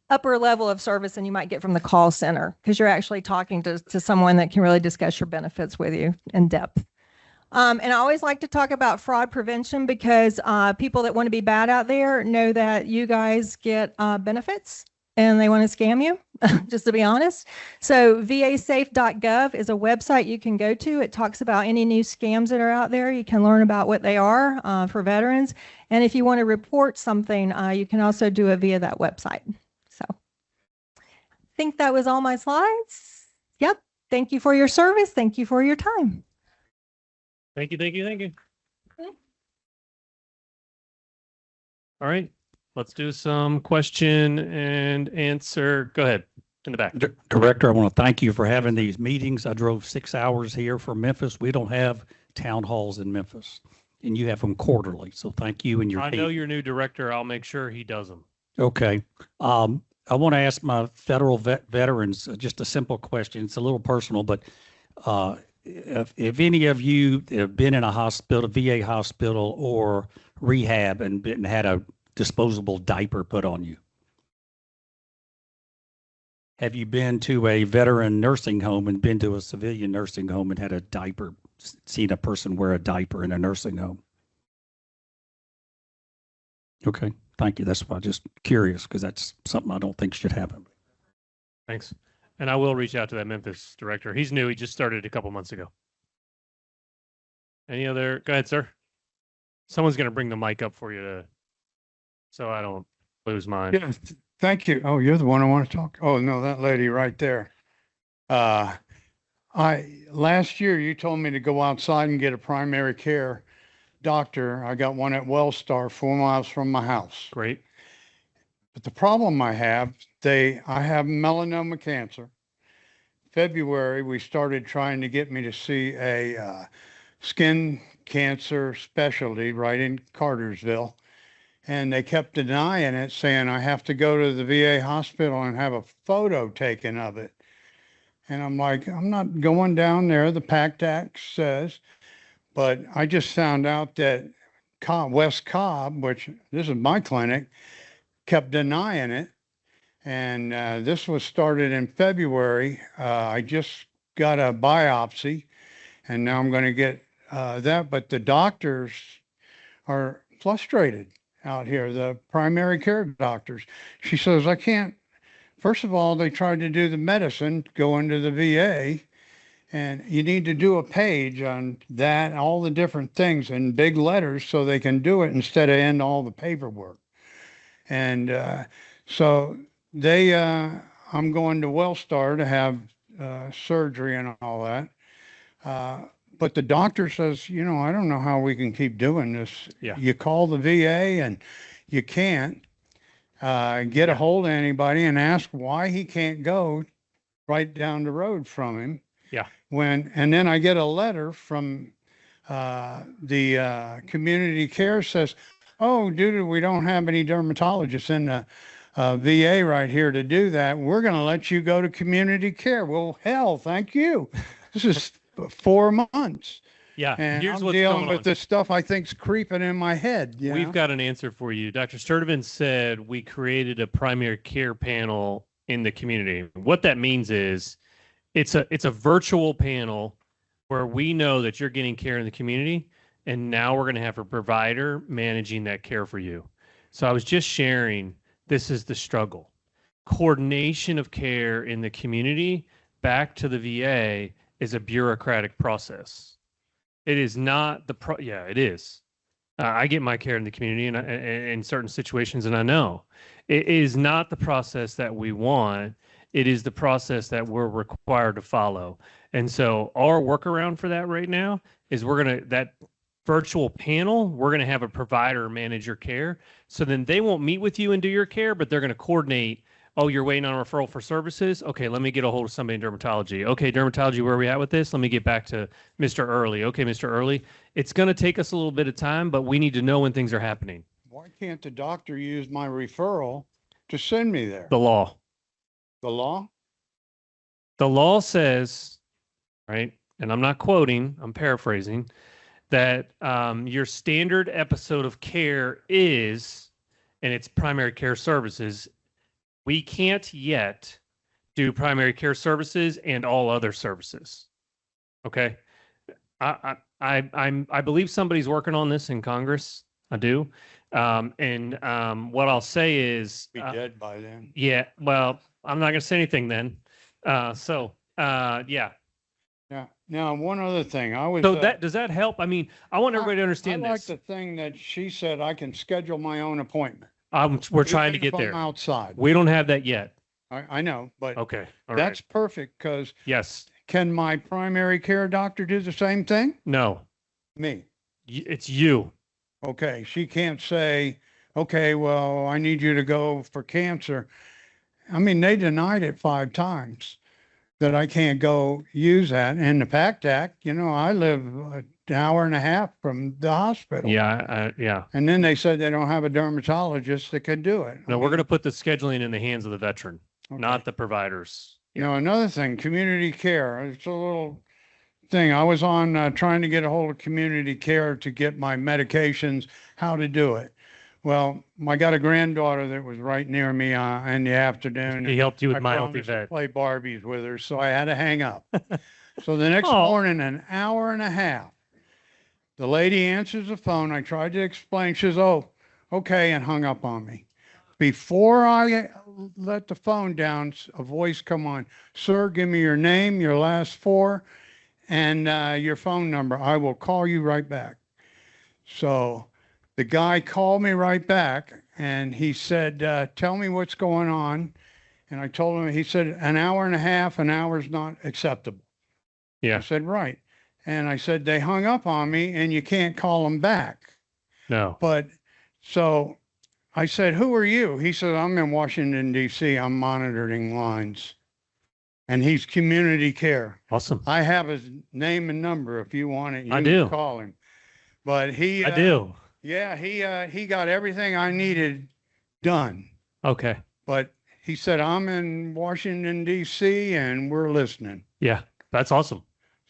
upper level of service than you might get from the call center, because you're actually talking to someone that can really discuss your benefits with you in depth. And I always like to talk about fraud prevention, because people that want to be bad out there know that you guys get benefits and they want to scam you, just to be honest. So vasafe.gov is a website you can go to. It talks about any new scams that are out there. You can learn about what they are for veterans. And if you want to report something, you can also do it via that website. So I think that was all my slides. Yep. Thank you for your service. Thank you for your time. Thank you, thank you, thank you. All right, let's do some question and answer. Go ahead, in the back. Director, I want to thank you for having these meetings. I drove 6 hours here from Memphis. We don't have town halls in Memphis, and you have them quarterly. So thank you and your I team. know your new director. I'll make sure he does them. Okay. I want to ask my federal veterans just a simple question. It's a little personal, but if any of you have been in a hospital, VA hospital or rehab and had a disposable diaper put on you? Have you been to a veteran nursing home and been to a civilian nursing home and had a diaper, seen a person wear a diaper in a nursing home? Okay, thank you. That's why I'm just curious, because that's something I don't think should happen. Thanks. And I will reach out to that Memphis director. He's new. He just started a couple months ago. Any other? Go ahead, sir. Someone's going to bring the mic up for you so I don't lose mine. Yes, thank you. Oh, you're the one I want to talk. Oh, no, that lady right there. Last year you told me to go outside and get a primary care doctor. I got one at Wellstar, 4 miles from my house. Great. But the problem I have melanoma cancer. February, we started trying to get me to see a skin cancer specialty right in Cartersville. And they kept denying it, saying I have to go to the VA hospital and have a photo taken of it. And I'm like, I'm not going down there, the PACT Act says. But I just found out that West Cobb, which this is my clinic, kept denying it. And this was started in February. I just got a biopsy, and now I'm going to get that. But the doctors are frustrated out here, the primary care doctors. She says, I can't. First of all, they tried to do the medicine, go into the VA, and you need to do a page on that, all the different things in big letters so they can do it instead of end all the paperwork. And so I'm going to Wellstar to have surgery and all that. But the doctor says, I don't know how we can keep doing this. Yeah. You call the VA and you can't get a hold of anybody and ask why he can't go right down the road from him. Yeah. And then I get a letter from the community care says, oh, due to we don't have any dermatologists in the VA right here to do that, we're going to let you go to community care. Well, hell, thank you. This is 4 months. Yeah. And Here's I'm what's dealing going with on. this stuff I think's creeping in my head. We've got an answer for you. Dr. Sturdivant said we created a primary care panel in the community. What that means is it's a virtual panel where we know that you're getting care in the community, and now we're going to have a provider managing that care for you. So I was just sharing, this is the struggle. Coordination of care in the community back to the VA is a bureaucratic process. It is not yeah, it is. I get my care in the community and in certain situations, and I know it is not the process that we want. It is the process that we're required to follow. And so our workaround for that right now is that virtual panel, we're going to have a provider manage your care. So then they won't meet with you and do your care, but they're going to coordinate. Oh, you're waiting on a referral for services? Okay, let me get a hold of somebody in dermatology. Okay, dermatology, where are we at with this? Let me get back to Mr. Early. Okay, Mr. Early. It's going to take us a little bit of time, but we need to know when things are happening. Why can't the doctor use my referral to send me there? The law. The law? The law says, right, and I'm not quoting, I'm paraphrasing, that your standard episode of care is, and it's primary care services. We can't yet do primary care services and all other services. Okay. I believe somebody's working on this in Congress. I do. What I'll say is Be dead by then. yeah, well, I'm not going to say anything then. Yeah. Yeah. Now, one other thing, So does that help? I mean, I want everybody to understand I like this. the thing that she said I can schedule my own appointment. We're trying to even get if I'm there. outside. We don't have that yet. I know, but Okay. All right. that's perfect because Yes. can my primary care doctor do the same thing? No. Me. It's you. Okay. She can't say, okay, well, I need you to go for cancer. I mean, they denied it 5 times that I can't go use that. And the PACT Act, I live an hour and a half from the hospital. Yeah. Yeah. And then they said they don't have a dermatologist that could do it. No, we're going to put the scheduling in the hands of the veteran, not the providers. Another thing, community care. It's a little thing. I was on trying to get a hold of community care to get my medications, how to do it. Well, I got a granddaughter that was right near me in the afternoon. He helped you with I my promised to vet. play Barbies with her, so I had to hang up. So the next Oh. morning, an hour and a half, the lady answers the phone. I tried to explain. She says, oh, okay, and hung up on me. Before I let the phone down, a voice come on. Sir, give me your name, your last 4, and your phone number. I will call you right back. So the guy called me right back, and he said, tell me what's going on. And I told him, he said, an hour and a half, an hour's not acceptable. Yeah. I said, right. And I said, they hung up on me, and you can't call them back. No. But so I said, who are you? He said, I'm in Washington, D.C. I'm monitoring lines. And he's community care. Awesome. I have his name and number if you want it. You I can do. call him. But I do. Yeah, he got everything I needed done. Okay. But he said, I'm in Washington, D.C., and we're listening. Yeah. That's awesome.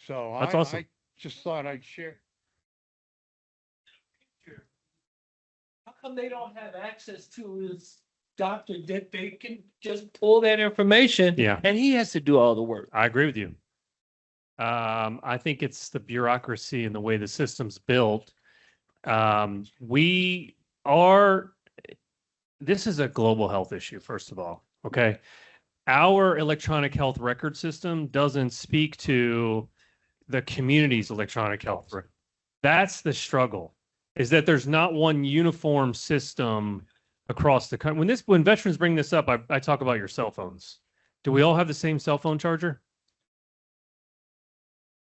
So That's awesome. I just thought I'd share. How come they don't have access to his doctor that they can just pull that information? Yeah. And he has to do all the work. I agree with you. I think it's the bureaucracy and the way the system's built. This is a global health issue, first of all. Okay. Our electronic health record system doesn't speak to the community's electronic health record. That's the struggle, is that there's not one uniform system across the country. When veterans bring this up, I talk about your cell phones. Do we all have the same cell phone charger?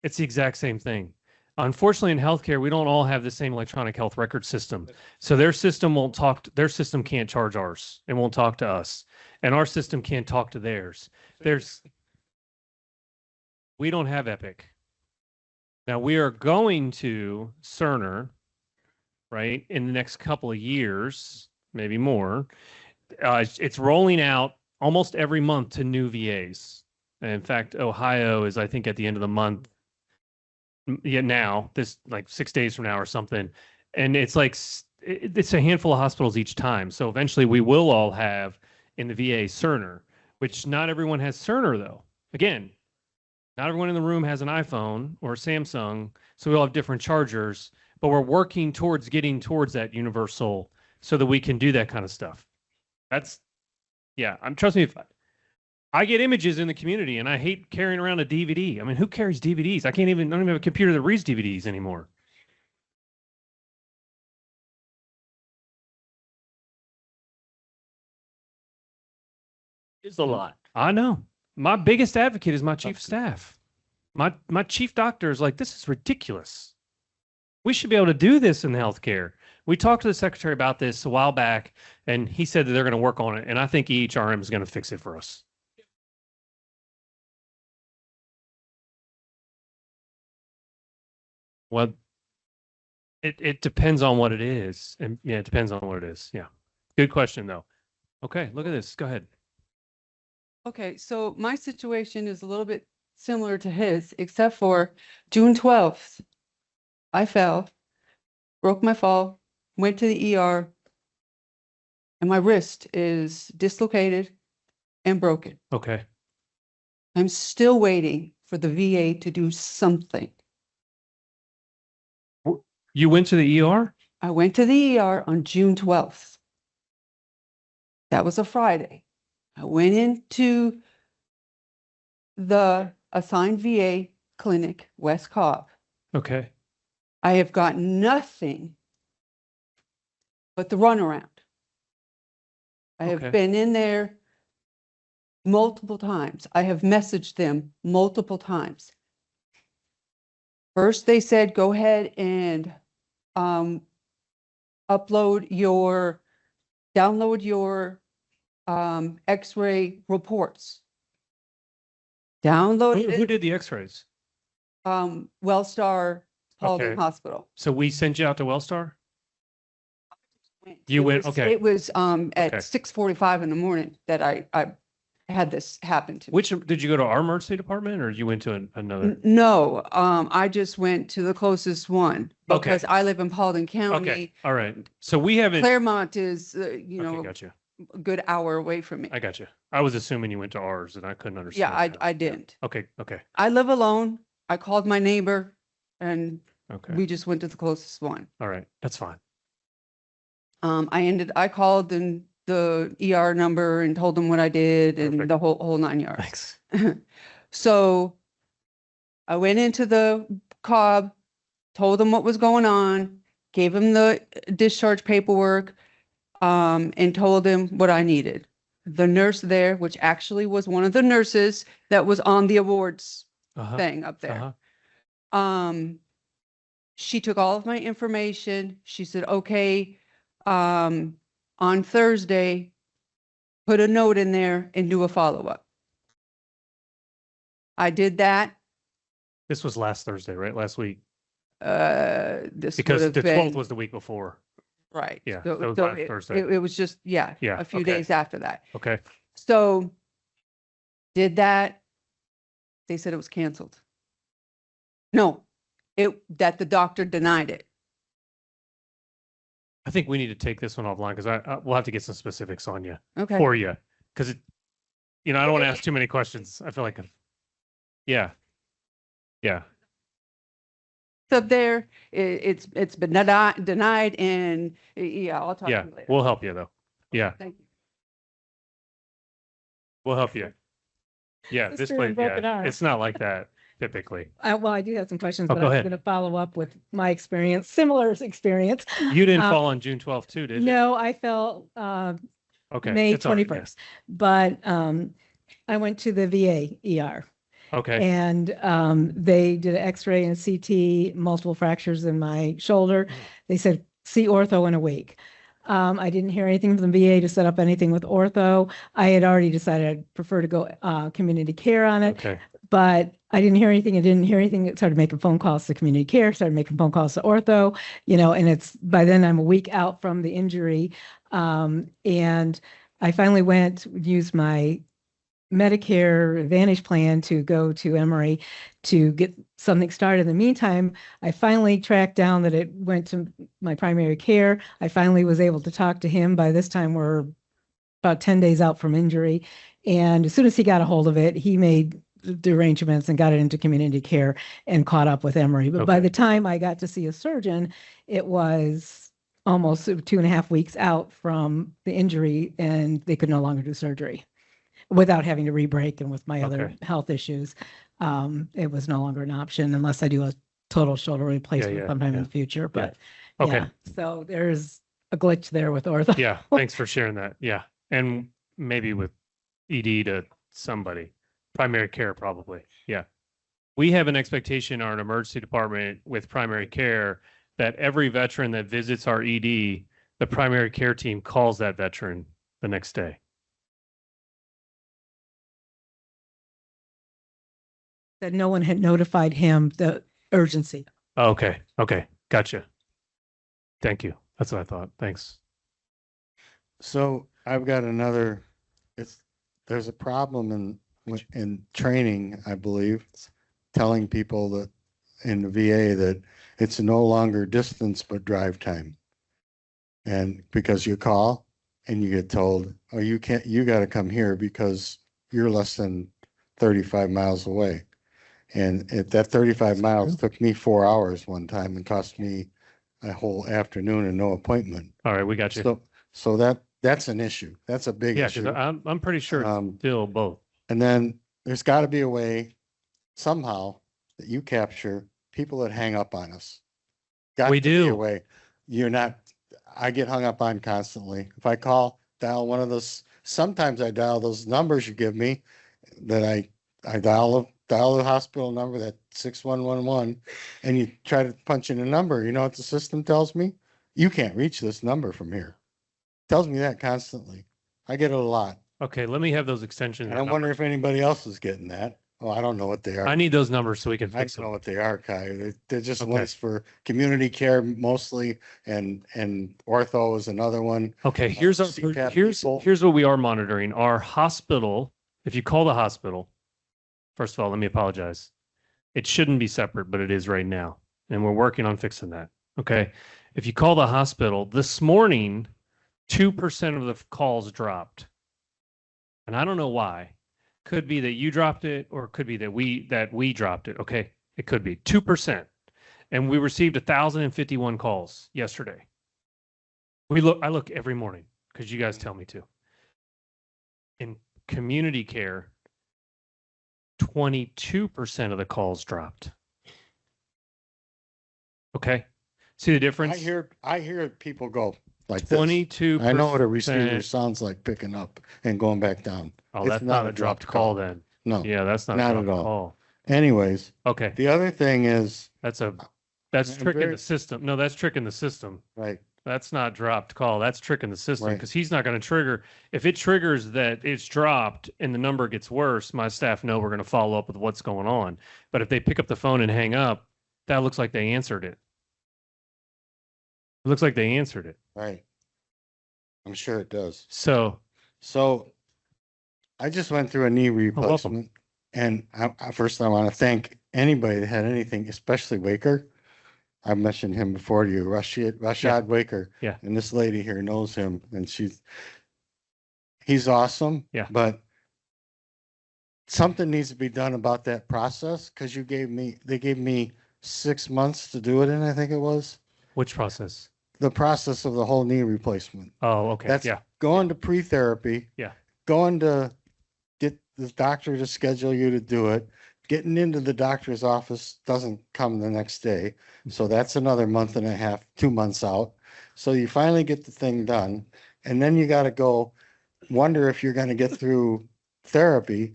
It's the exact same thing. Unfortunately, in healthcare, we don't all have the same electronic health record system. So their system can't charge ours. It won't talk to us. And our system can't talk to theirs. We don't have Epic. Now we are going to Cerner, right, in the next couple of years, maybe more. It's rolling out almost every month to new VAs. And in fact, Ohio is, I think, at the end of the month. Yeah, now this like 6 days from now or something, and it's like it's a handful of hospitals each time. So eventually, we will all have in the VA Cerner, which not everyone has Cerner though. Again, not everyone in the room has an iPhone or a Samsung, so we all have different chargers. But we're working towards getting towards that universal so that we can do that kind of stuff. That's, yeah, trust me, if I get images in the community and I hate carrying around a DVD. I mean, who carries DVDs? I don't even have a computer that reads DVDs anymore. It's a lot. I know. My biggest advocate is my chief of staff. My chief doctor is like, this is ridiculous. We should be able to do this in healthcare. We talked to the secretary about this a while back, and he said that they're going to work on it. And I think EHRM is going to fix it for us. Well, it depends on what it is. And yeah, it depends on what it is. Yeah. Good question, though. Okay, look at this. Go ahead. Okay, so my situation is a little bit similar to his, except for June 12th, I fell, broke my fall, went to the ER, and my wrist is dislocated and broken. Okay. I'm still waiting for the VA to do something. You went to the ER? I went to the ER on June 12th. That was a Friday. I went into the assigned VA clinic, West Cobb. Okay. I have got nothing but the runaround. I have Okay. been in there multiple times. I have messaged them multiple times. First, they said, go ahead and download your X-ray reports. Download Who it. did the x-rays? Wellstar Paulding Okay. Hospital. So we sent you out to Wellstar? You went, okay. It was at Okay. 6:45 in the morning that I had this happen to me. Which, did you go to our emergency department or you went to another? No, I just went to the closest one Okay. because I live in Paulding County. Okay, all right. So we haven't. Claremont is, Okay, a gotcha. good hour away from me. I gotcha. I was assuming you went to ours and I couldn't understand. Yeah, that. I didn't. Okay, okay, I live alone. I called my neighbor and okay. we just went to the closest one. All right, that's fine. I called the ER number and told them what I did and Perfect. the whole 9 yards. Thanks. So I went into the Cobb, told them what was going on, gave them the discharge paperwork, and told them what I needed. The nurse there, which actually was one of the nurses that was on the awards Uh-huh. thing up there. Uh-huh. She took all of my information. She said, okay, on Thursday, put a note in there and do a follow-up. I did that. This was last Thursday, right? Last week? This Because would the have 12th been, was the week before. right. Yeah, So- that was so last Thursday. It was just, Yeah, a few okay. days after that. Okay. So did that. They said it was canceled. No, that the doctor denied it. I think we need to take this one offline because we'll have to get some specifics on you Okay. for you. Because I don't want to ask too many questions. I feel like, yeah. Yeah. So there, it's been denied and yeah, I'll talk to Yeah. you later. We'll help you though. Yeah. Thank you. We'll help you. Yeah. This Sister and place, broken yeah. arm. It's not like that typically. Well, I do have some questions, Oh, but go I'm ahead. going to follow up with my experience, similar experience. You didn't Uh, fall on June 12th too, did you? No, I fell Okay. May it's all right, yeah. 21st, but I went to the VA ER. Okay. And they did an X-ray and a CT, multiple fractures in my shoulder. They said, see ortho in a week. I didn't hear anything from the VA to set up anything with ortho. I had already decided I'd prefer to go community care on it. Okay. but I didn't hear anything. I didn't hear anything. It started making phone calls to community care, started making phone calls to ortho, and it's by then I'm a week out from the injury. And I finally used my Medicare Advantage plan to go to Emory to get something started. In the meantime, I finally tracked down that it went to my primary care. I finally was able to talk to him. By this time, we're about 10 days out from injury. And as soon as he got a hold of it, he made the arrangements and got it into community care and caught up with Emory. But by the time I got to see a surgeon, it was almost 2.5 weeks out from the injury, and they could no longer do surgery without having to re-break. And with my other health issues, it was no longer an option unless I do a total shoulder replacement sometime in the future. But so there's a glitch there with ortho. Yeah, thanks for sharing that. Yeah, and maybe with ED to somebody, primary care probably. Yeah, we have an expectation in our emergency department with primary care that every veteran that visits our ED, the primary care team calls that veteran the next day. That no one had notified him the urgency. Okay. Gotcha. Thank you. That's what I thought. Thanks. So I've got there's a problem in training, I believe, telling people that in the VA that it's no longer distance but drive time. And because you call and you get told, oh, you got to come here because you're less than 35 miles away. And that 35 miles took me 4 hours one time and cost me a whole afternoon and no appointment. All right, we got you. So that's an issue. That's a big issue. Yeah, because I'm pretty sure it's still both. And then there's got to be a way somehow that you capture people that hang up on us. We do. Be a way. I get hung up on constantly. If I dial one of those, sometimes I dial those numbers you give me that I dial the hospital number, that 6111, and you try to punch in a number. You know what the system tells me? You can't reach this number from here. It tells me that constantly. I get it a lot. Okay, let me have those extensions. And I wonder if anybody else is getting that. Oh, I don't know what they are. I need those numbers so we can I fix don't them. know what they are, Kai. They're just ones for community care mostly, and ortho is another one. Okay, here's what we are monitoring. Our hospital, if you call the hospital, first of all, let me apologize. It shouldn't be separate, but it is right now. And we're working on fixing that. Okay. If you call the hospital this morning, 2% of the calls dropped. And I don't know why. Could be that you dropped it, or it could be that we dropped it. Okay. It could be 2%. And we received 1,051 calls yesterday. I look every morning because you guys tell me to. In community care, 22% of the calls dropped. Okay. See the difference? I hear people go like 22%. I know what a receiver sounds like picking up and going back down. Oh, that's not a dropped call then. No. Yeah, that's not at all. Call. Anyways. Okay. The other thing is that's tricking the system. No, that's tricking the system. Right. That's not dropped call. That's tricking the system because he's not going to trigger. If it triggers that it's dropped and the number gets worse, my staff know we're going to follow up with what's going on. But if they pick up the phone and hang up, that looks like they answered it. It looks like they answered it. Right. I'm sure it does. So I just went through a knee replacement. And first I want to thank anybody that had anything, especially Waker. I mentioned him before to you, Rashad Waker. Yeah. And this lady here knows him, and he's awesome. Yeah. But something needs to be done about that process because they gave me 6 months to do it in, I think it was. Which process? The process of the whole knee replacement. Oh, okay. That's going to pre-therapy. Yeah. Going to get the doctor to schedule you to do it. Getting into the doctor's office doesn't come the next day. So that's another month and a half, 2 months out. So you finally get the thing done. And then you got to go wonder if you're going to get through therapy.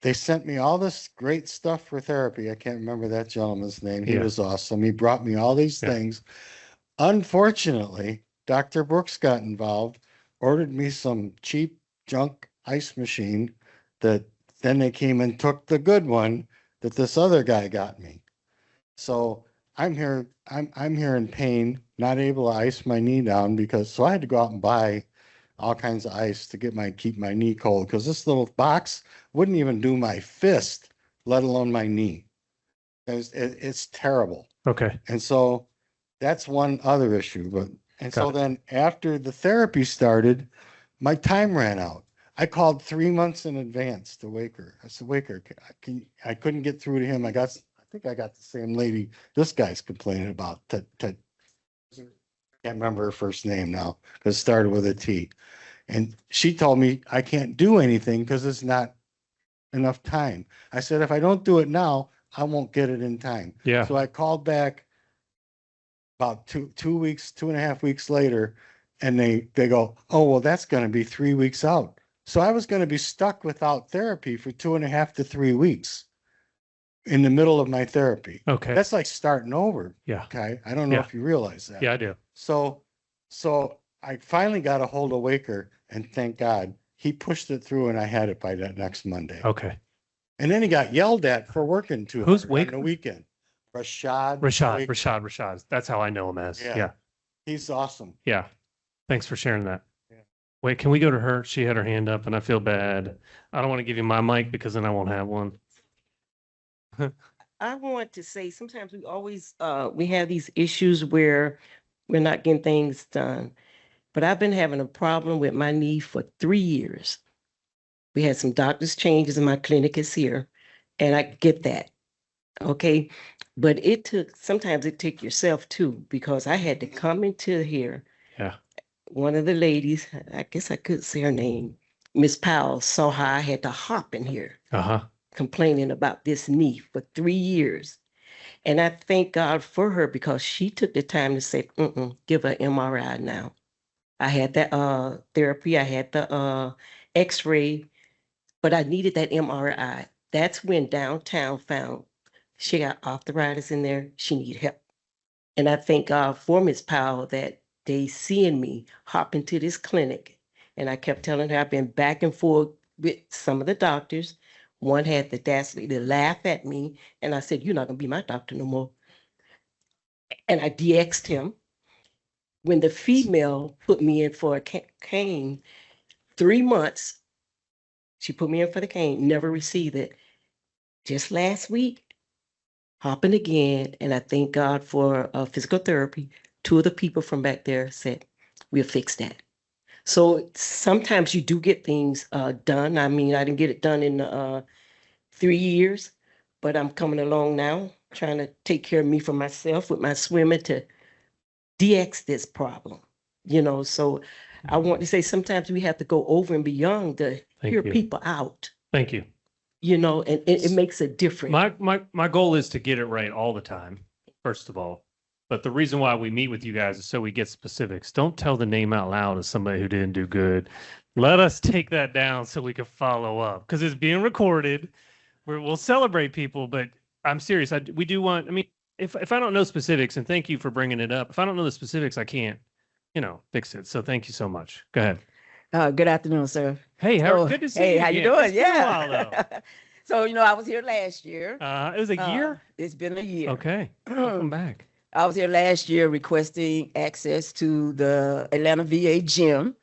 They sent me all this great stuff for therapy. I can't remember that gentleman's name. He was awesome. He brought me all these things. Unfortunately, Dr. Brooks got involved, ordered me some cheap junk ice machine that Then they came and took the good one that this other guy got me. So I'm here in pain, not able to ice my knee down so I had to go out and buy all kinds of ice to keep my knee cold, because this little box wouldn't even do my fist, let alone my knee. It's terrible. Okay. And so that's one other issue. Got it. Then after the therapy started, my time ran out. I called 3 months in advance to Waker. I said, Waker, I couldn't get through to him. I think I got the same lady this guy's complaining about. Can't remember her first name now, because it started with a T. And she told me I can't do anything because it's not enough time. I said, if I don't do it now, I won't get it in time. Yeah. So I called back about 2.5 weeks later, and they go, oh, well, that's going to be 3 weeks out. So I was going to be stuck without therapy for 2.5 to 3 weeks in the middle of my therapy. Okay. That's like starting over. Yeah. Okay. I don't know Yeah. if you realize that. Yeah, I do. So I finally got a hold of Waker, and thank God he pushed it through, and I had it by that next Monday. Okay. And then he got yelled at for working too Who's hard Waker? on the weekend. Rashad. Waker. Rashad. That's how I know him as. Yeah. Yeah. He's awesome. Yeah. Thanks for sharing that. Yeah. Wait, can we go to her? She had her hand up and I feel bad. I don't want to give you my mic because then I won't have one. I want to say sometimes we always we have these issues where we're not getting things done. But I've been having a problem with my knee for 3 years. We had some doctor's changes and my clinic is here, and I get that. Okay. But sometimes it took yourself too, because I had to come into here. Yeah. One of the ladies, I guess I could say her name, Miss Powell, saw how I had to hop in here complaining about this knee for 3 years. And I thank God for her, because she took the time to say, give her MRI now. I had that therapy, I had the x-ray, but I needed that MRI. That's when downtown found she got arthritis in there. She needed help. And I thank God for Miss Powell that they seeing me hop into this clinic. And I kept telling her I've been back and forth with some of the doctors. One had the audacity to laugh at me. And I said, you're not going to be my doctor no more. And I DX'd him. When the female put me in for a cane, 3 months, she put me in for the cane, never received it. Just last week, hopping again, and I thank God for physical therapy. 2 of the people from back there said, we'll fix that. So sometimes you do get things done. I mean, I didn't get it done in 3 years, but I'm coming along now, trying to take care of me for myself with my swimming to DX this problem, so I want to say sometimes we have to go over and beyond to hear people out, Thank you. and it makes a difference. My goal is to get it right all the time, first of all. But the reason why we meet with you guys is so we get specifics. Don't tell the name out loud of somebody who didn't do good. Let us take that down so we can follow up, because it's being recorded. We'll celebrate people, but I'm serious. We do want, if I don't know specifics, and thank you for bringing it up, if I don't know the specifics, I can't, fix it. So thank you so much. Go ahead. Good afternoon, sir. Hey, good to see you. How you again. doing? It's been a Yeah. while, though. So, I was here last year. It was a year? It's been a year. Okay. Welcome back. I was here last year requesting access to the Atlanta VA gym.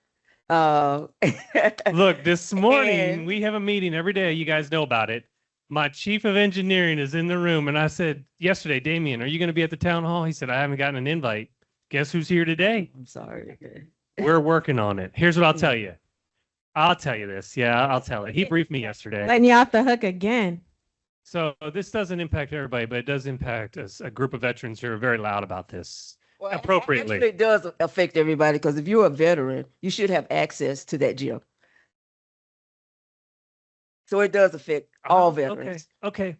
Look, this morning we have a meeting every day. You guys know about it. My chief of engineering is in the room, and I said yesterday, Damien, are you going to be at the town hall? He said, I haven't gotten an invite. Guess who's here today? I'm sorry. We're working on it. Here's what I'll tell you. I'll tell you this. Yeah, I'll tell it. He briefed me yesterday. Letting you off the hook again. So this doesn't impact everybody, but it does impact us, a group of veterans who are very loud about this appropriately. Actually, it does affect everybody, because if you're a veteran, you should have access to that gym. So it does affect all veterans. Okay.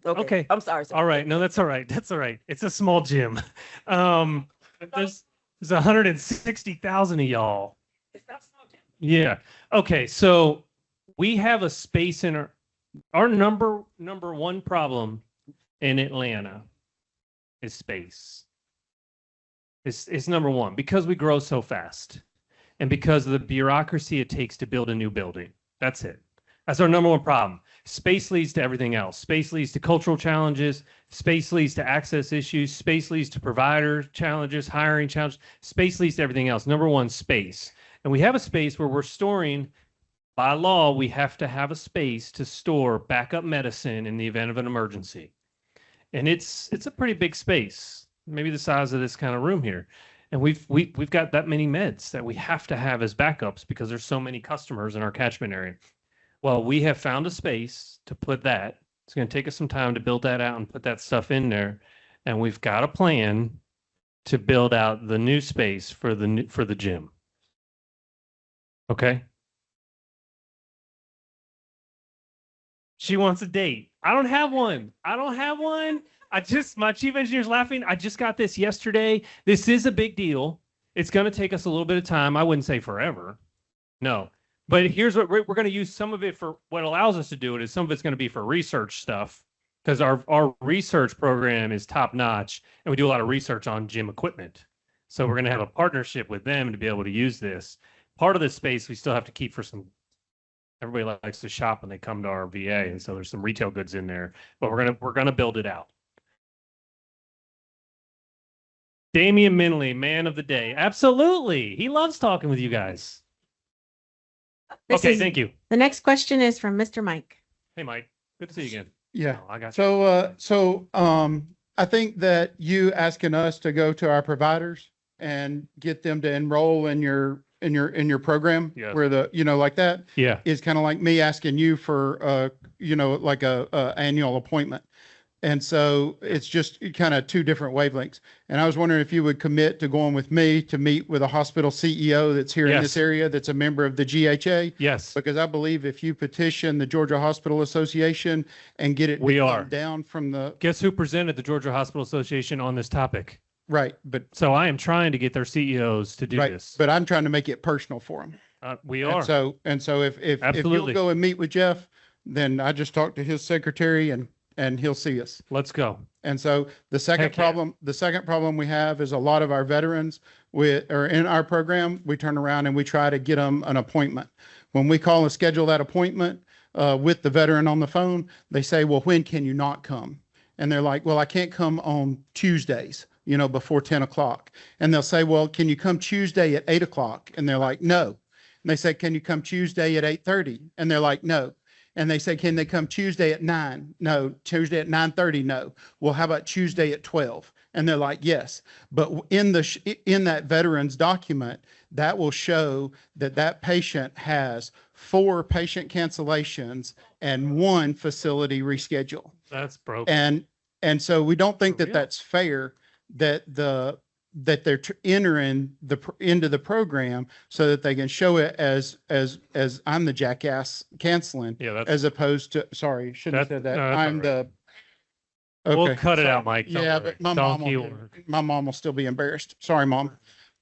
I'm sorry. All right. No, that's all right. That's all right. It's a small gym. There's 160,000 of y'all. Yeah. Okay. So we have a space in our number one problem in Atlanta is space. It's number one, because we grow so fast and because of the bureaucracy it takes to build a new building. That's it. That's our number one problem. Space leads to everything else. Space leads to cultural challenges. Space leads to access issues. Space leads to provider challenges, hiring challenges. Space leads to everything else. Number one, space. And we have a space where we're storing, by law, we have to have a space to store backup medicine in the event of an emergency. And it's a pretty big space, maybe the size of this kind of room here. And we've got that many meds that we have to have as backups because there's so many customers in our catchment area. Well, we have found a space to put that. It's going to take us some time to build that out and put that stuff in there. And we've got a plan to build out the new space for the gym. Okay. She wants a date. I don't have one. My chief engineer's laughing. I just got this yesterday. This is a big deal. It's going to take us a little bit of time. I wouldn't say forever. No. But here's what we're going to use some of it for. What allows us to do it is some of it's going to be for research stuff, because our research program is top notch, and we do a lot of research on gym equipment. So we're going to have a partnership with them to be able to use this. Part of this space we still have to keep for some. Everybody likes to shop when they come to our VA, and so there's some retail goods in there. But we're gonna build it out. Damian Minley, man of the day. Absolutely, he loves talking with you guys. Okay, thank you. The next question is from Mr. Mike. Hey, Mike. Good to see you again. Yeah. Oh, I got you. So I think that you asking us to go to our providers and get them to enroll in your program, Yes. where like that, Yeah. is kind of like me asking you for like a annual appointment. And so it's just kind of two different wavelengths. And I was wondering if you would commit to going with me to meet with a hospital CEO that's here in Yes. this area, that's a member of the GHA. Yes. Because I believe if you petition the Georgia Hospital Association and get it We are. down from the Guess who presented the Georgia Hospital Association on this topic? right, but So I am trying to get their CEOs to do right, this. but I'm trying to make it personal for them. We are. And so if you'll Absolutely. go and meet with Jeff, then I just talk to his secretary and he'll see us. Let's go. And so the second problem we have is a lot of our veterans are in our program. We turn around and we try to get them an appointment. When we call and schedule that appointment with the veteran on the phone, they say, well, when can you not come? And they're like, well, I can't come on Tuesdays, before 10 o'clock. And they'll say, well, can you come Tuesday at 8 o'clock? And they're like, no. And they say, can you come Tuesday at 8:30? And they're like, no. And they say, can they come Tuesday at 9? No. Tuesday at 9:30? No. Well, how about Tuesday at 12? And they're like, yes. But in that veteran's document, that will show that patient has 4 patient cancellations and 1 facility reschedule. That's broken. And so we don't think that that's fair that they're entering into the program so that they can show it as I'm the jackass canceling, as opposed to, sorry, shouldn't have said that. No, that's I'm all the. We'll cut it out, Mike. Don't Yeah, worry. but Donkey my mom will still be embarrassed. Sorry, Mom.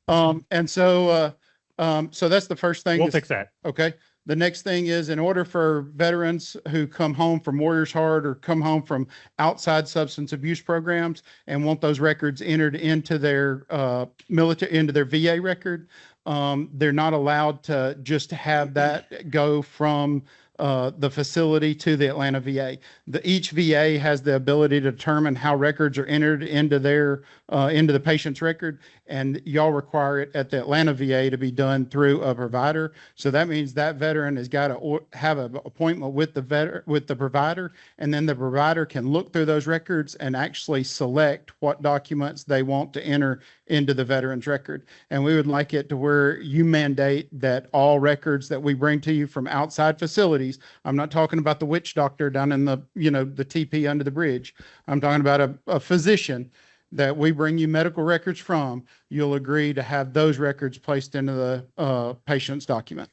And so that's the first thing. We'll fix that. Okay. The next thing is, in order for veterans who come home from Warriors Heart or come home from outside substance abuse programs and want those records entered into their into their VA record, they're not allowed to just have that go from the facility to the Atlanta VA. Each VA has the ability to determine how records are entered into the patient's record, and y'all require it at the Atlanta VA to be done through a provider. So that means that veteran has got to have an appointment with the provider, and then the provider can look through those records and actually select what documents they want to enter into the veteran's record. And we would like it to where you mandate that all records that we bring to you from outside facilities, I'm not talking about the witch doctor down in the TP under the bridge. I'm talking about a physician that we bring you medical records from. You'll agree to have those records placed into the patient's document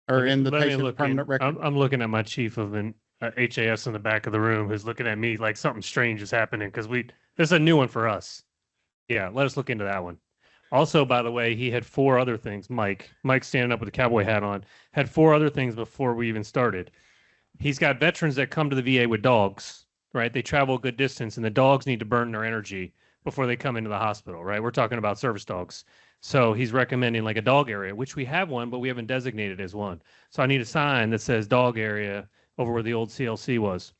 or in the patient's permanent record. I'm looking at my chief of an HAS in the back of the room who's looking at me like something strange is happening because this is a new one for us. Yeah, let us look into that one. Also, by the way, he had 4 other things. Mike standing up with a cowboy hat on, had 4 other things before we even started. He's got veterans that come to the VA with dogs, right? They travel a good distance, and the dogs need to burn their energy before they come into the hospital, right? We're talking about service dogs. So he's recommending like a dog area, which we have one, but we haven't designated as one. So I need a sign that says dog area over where the old CLC was.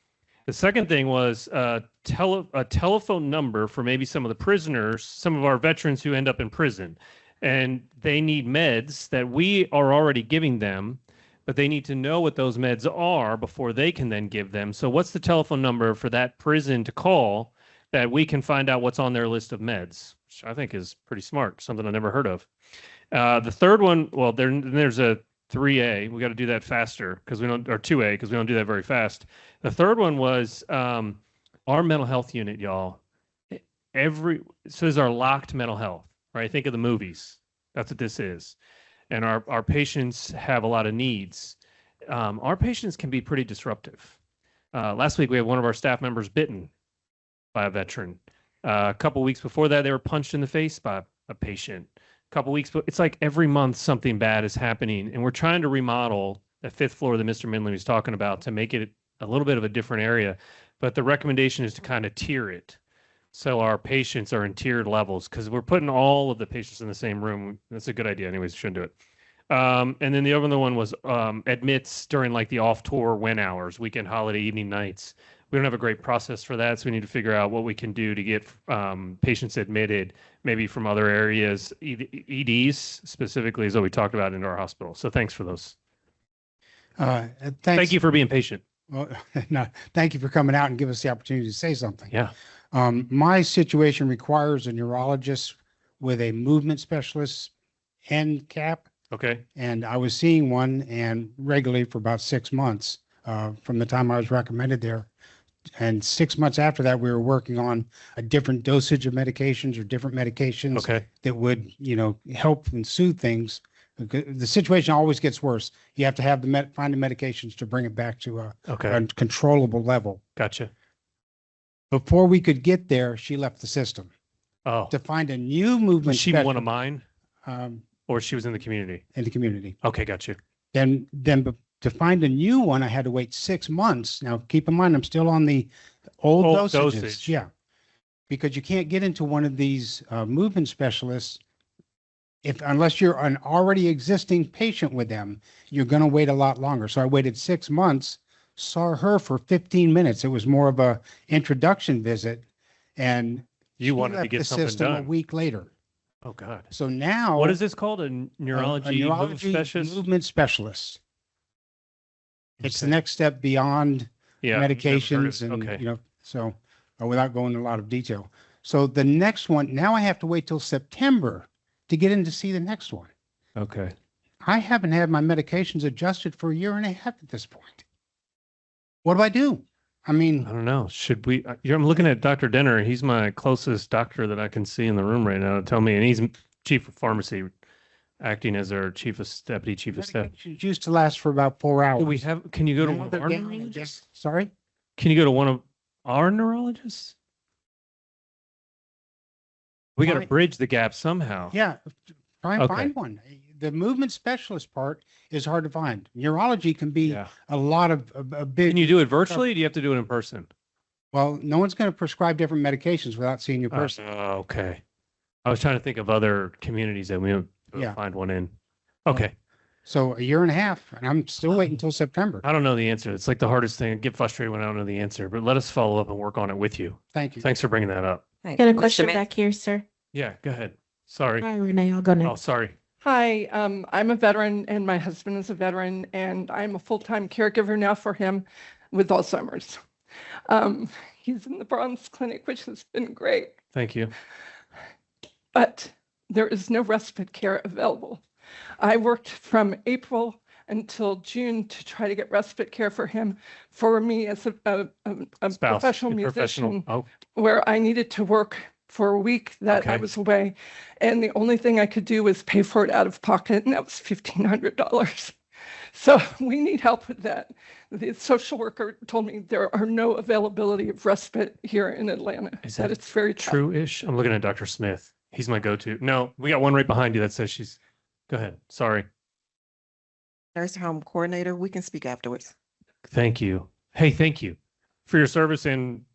The second thing was a telephone number for maybe some of the prisoners, some of our veterans who end up in prison, and they need meds that we are already giving them, but they need to know what those meds are before they can then give them. So what's the telephone number for that prison to call that we can find out what's on their list of meds, which I think is pretty smart, something I never heard of. The third one, well, there's a 3A. We got to do that faster because we don't, or 2A, because we don't do that very fast. The third one was our mental health unit, y'all. So this is our locked mental health, right? Think of the movies. That's what this is. And our patients have a lot of needs. Our patients can be pretty disruptive. Last week, we had one of our staff members bitten by a veteran. A couple weeks before that, they were punched in the face by a patient. Couple weeks, but it's like every month something bad is happening, and we're trying to remodel the 5th floor that Mr. Minley was talking about to make it a little bit of a different area. But the recommendation is to kind of tier it, so our patients are in tiered levels, because we're putting all of the patients in the same room. That's a good idea, anyways. Shouldn't do it. And then the other one was admits during like the off-tour win hours, weekend, holiday, evening, nights. We don't have a great process for that, so we need to figure out what we can do to get patients admitted, maybe from other areas, EDs specifically, is what we talked about, into our hospital. So thanks for those. Thanks. Thank you for being patient. Well, no, thank you for coming out and give us the opportunity to say something. Yeah. My situation requires a neurologist with a movement specialist end cap. Okay. And I was seeing one and regularly for about 6 months from the time I was recommended there. And 6 months after that, we were working on a different dosage of medications or different medications that would, help and soothe things. The situation always gets worse. You have to have find the medications to bring it back to a controllable level. Gotcha. Before we could get there, she left the system. Oh. To find a new movement. Was she one of mine? Or she was in the community? In the community. Okay, got you. Then to find a new one, I had to wait 6 months. Now, keep in mind, I'm still on the old dosages. Dosage. Yeah. Because you can't get into one of these movement specialists unless you're an already existing patient with them, you're going to wait a lot longer. So I waited 6 months, saw her for 15 minutes. It was more of a introduction visit. And you wanted to get something done a week later. Oh, God. So now. What is this called? A neurology movement specialist. It's the next step beyond medications and, so without going into a lot of detail. So the next one, now I have to wait till September to get in to see the next one. Okay. I haven't had my medications adjusted for 1.5 years at this point. What do I do? I mean, I don't know. Should we? I'm looking at Dr. Denner. He's my closest doctor that I can see in the room right now. Tell me, and he's chief of pharmacy, acting as our deputy chief of staff. Medications used to last for about 4 hours. Do we have? Can you go to one of our neurologists? Sorry? Can you go to one of our neurologists? We got to bridge the gap somehow. Yeah, try and find one. The movement specialist part is hard to find. Neurology can be a lot of a big. Can you do it virtually? Or do you have to do it in person? Well, no one's going to prescribe different medications without seeing you personally. Oh, okay. I was trying to think of other communities that we don't find one in. Okay. So 1.5 years, and I'm still waiting until September. I don't know the answer. It's like the hardest thing. I get frustrated when I don't know the answer, but let us follow up and work on it with you. Thank you. Thanks for bringing that up. Got a question back here, sir. Yeah, go ahead. Sorry. Hi, Renee. I'll go next. Oh, sorry. Hi, I'm a veteran and my husband is a veteran and I'm a full-time caregiver now for him with Alzheimer's. He's in the Bronx Clinic, which has been great, Thank you. but there is no respite care available. I worked from April until June to try to get respite care for him, for me as a professional musician, where I needed to work for a week that I was away. And the only thing I could do was pay for it out of pocket, and that was $1,500. So we need help with that. The social worker told me there are no availability of respite here in Atlanta. Is that it's very tough. true-ish? I'm looking at Dr. Smith. He's my go-to. No, we got one right behind you that says she's, go ahead. Sorry. Nursing home coordinator, we can speak afterwards. Thank you. Hey, thank you for your service and,